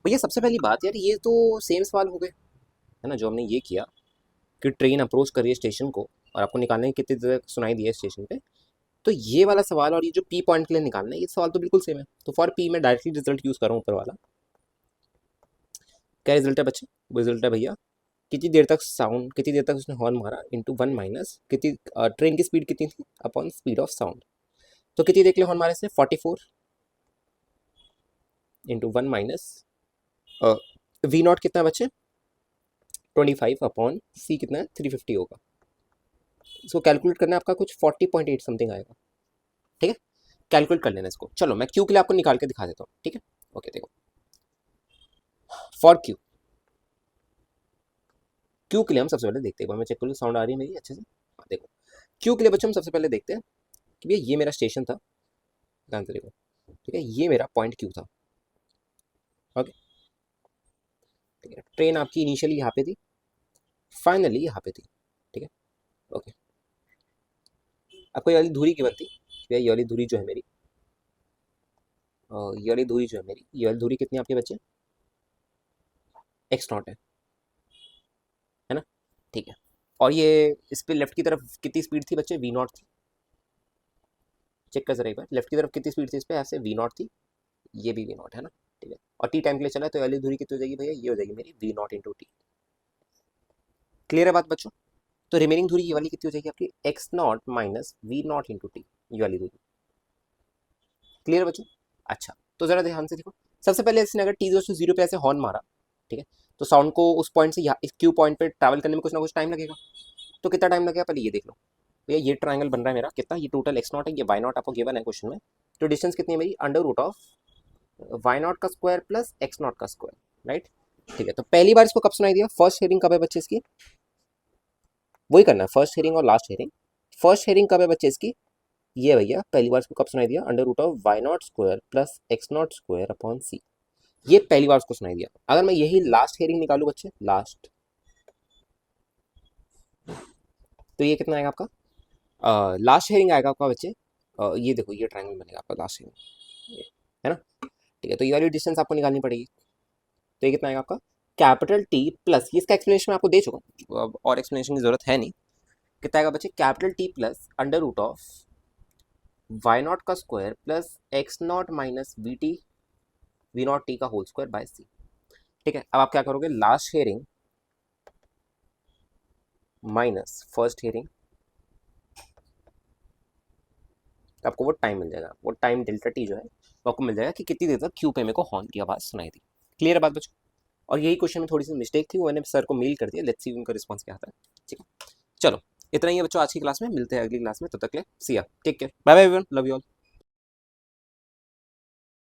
Speaker 1: भैया सबसे पहली बात यार, ये तो सेम सवाल हो गए है ना, जो हमने ये किया कि ट्रेन अप्रोच कर रही है स्टेशन को और आपको निकालने की कितनी देर सुनाई दी है स्टेशन पे। तो ये वाला सवाल और ये जो पी पॉइंट के लिए निकालना है, ये सवाल तो बिल्कुल सेम है। तो फॉर पी मैं डायरेक्टली रिजल्ट यूज कर रहा हूँ ऊपर वाला। क्या रिजल्ट है बच्चे? वो रिजल्ट है भैया, कितनी देर तक साउंड, कितनी देर तक उसने हॉर्न मारा इंटू 1 माइनस कितनी ट्रेन की स्पीड कितनी थी अपॉन स्पीड ऑफ साउंड। तो कितनी देर के लिए हॉर्न मारे इसने? 44 इंटू 1 माइनस वी नॉट कितना है बच्चे? 25 अपॉन सी कितना है? 350 होगा। इसको कैलकुलेट करना है आपका, कुछ 40.8 समथिंग आएगा। ठीक है, कैलकुलेट कर लेना इसको। चलो मैं क्यू के लिए आपको निकाल के दिखा देता हूँ। ठीक है, ओके देखो, फॉर क्यू, क्यू के लिए हम सबसे पहले देखते हैं, मैं चेक करूँ साउंड आ रही है मेरी अच्छे से। हाँ देखो, क्यू के लिए बच्चों हम सबसे पहले देखते हैं कि भैया ये मेरा स्टेशन था, ध्यान से देखो। ठीक है, ये मेरा पॉइंट क्यू था। ओके, ठीक है, ट्रेन आपकी इनिशियली यहाँ पे थी, फाइनली यहाँ पे थी। ठीक है, ओके, आपको ये वाली धुरी की बनती, भैया ये वाली धुरी जो है मेरी, ये वाली धुरी जो है मेरी, ये वाली धुरी कितनी आपके बच्चे? एक्स नॉट है ना। ठीक है, और ये इस पे लेफ्ट की तरफ कितनी स्पीड थी बच्चे? वी नॉट थी। चेक कर जरा एक बार, लेफ्ट की तरफ कितनी स्पीड थी इस पे? ऐसे वी नॉट थी, ये भी वी नॉट है ना। ठीक है, और टी टाइम के लिए चला है, तो वाली दूरी कितनी हो जाएगी भैया? ये हो जाएगी मेरी v not into t. Clear है बात बच्चों? तो रिमेनिंग दूरी ये वाली कितनी हो जाएगी आपकी? X not minus v not into t, ये वाली दूरी। क्लियर बच्चों? अच्छा, तो जरा ध्यान से देखो, सबसे पहले इसने अगर टी जीरो पे ऐसे हॉर्न मारा, ठीक है, तो साउंड को उस पॉइंट से यहाँ इस क्यू पॉइंट पे ट्रैवल करने में कुछ ना कुछ टाइम लगेगा। तो कितना टाइम लगेगा पहले ये देख लो भैया। ये ट्राइंगल बन रहा है मेरा कितना? ये टोटल एक्स नॉट है, ये वाई नॉट आपको गिवन है क्वेश्चन में। तो डिस्टेंस कितनी है मेरी? Under root of y not का स्क्वायर प्लस एक्स नॉट का स्क्वायर, राइट। ठीक है, तो पहली बार इसको कब सुनाई दिया? फर्स्ट हेयरिंग कब है बच्चे इसकी? वही करना है, फर्स्ट हेयरिंग और लास्ट हेयरिंग। फर्स्ट हेयरिंग कब है बच्चे इसकी? ये भैया पहली बार इसको कब सुनाई दिया? Under root of y naught square plus x naught square upon c, ये पहली बार उसको सुनाई दिया। अगर मैं यही लास्ट हेयरिंग निकालू बच्चे, लास्ट, तो ये कितना आएगा आपका? लास्ट हेयरिंग आएगा आपका बच्चे, ये देखो ये ट्राइंगल बनेगा आपका लास्ट हेयरिंग, है ना। ठीक है, तो ये वाली डिस्टेंस आपको निकालनी पड़ेगी। तो ये कितना आएगा आपका? कैपिटल टी प्लस, ये इसका एक्सप्लेनेशन मैं आपको दे चुका हूँ, अब और एक्सप्लेनेशन की जरूरत है नहीं। कितना आएगा बच्चे? Capital t plus under root of y not का square plus x not minus v t, v not t का होल स्क्वायर बाय सी। ठीक है, अब आप क्या करोगे? Last hearing minus first hearing, आपको वो टाइम मिल जाएगा, वो टाइम डेल्टा टी जो है वो आपको मिल जाएगा कि कितनी देर तक क्यू पे मेरे को हॉर्न की आवाज़ सुनाई दी। क्लियर है बात बच्चों? और यही क्वेश्चन में थोड़ी सी मिस्टेक थी, वो मैंने सर को मेल कर दिया, लेट्स सी उनका रिस्पॉन्स क्या आता है। ठीक है, चलो इतना ही है बच्चों आज की क्लास में, मिलते हैं अगली क्लास में, तब तक के लिए सी या, take care, bye bye everyone, love you all.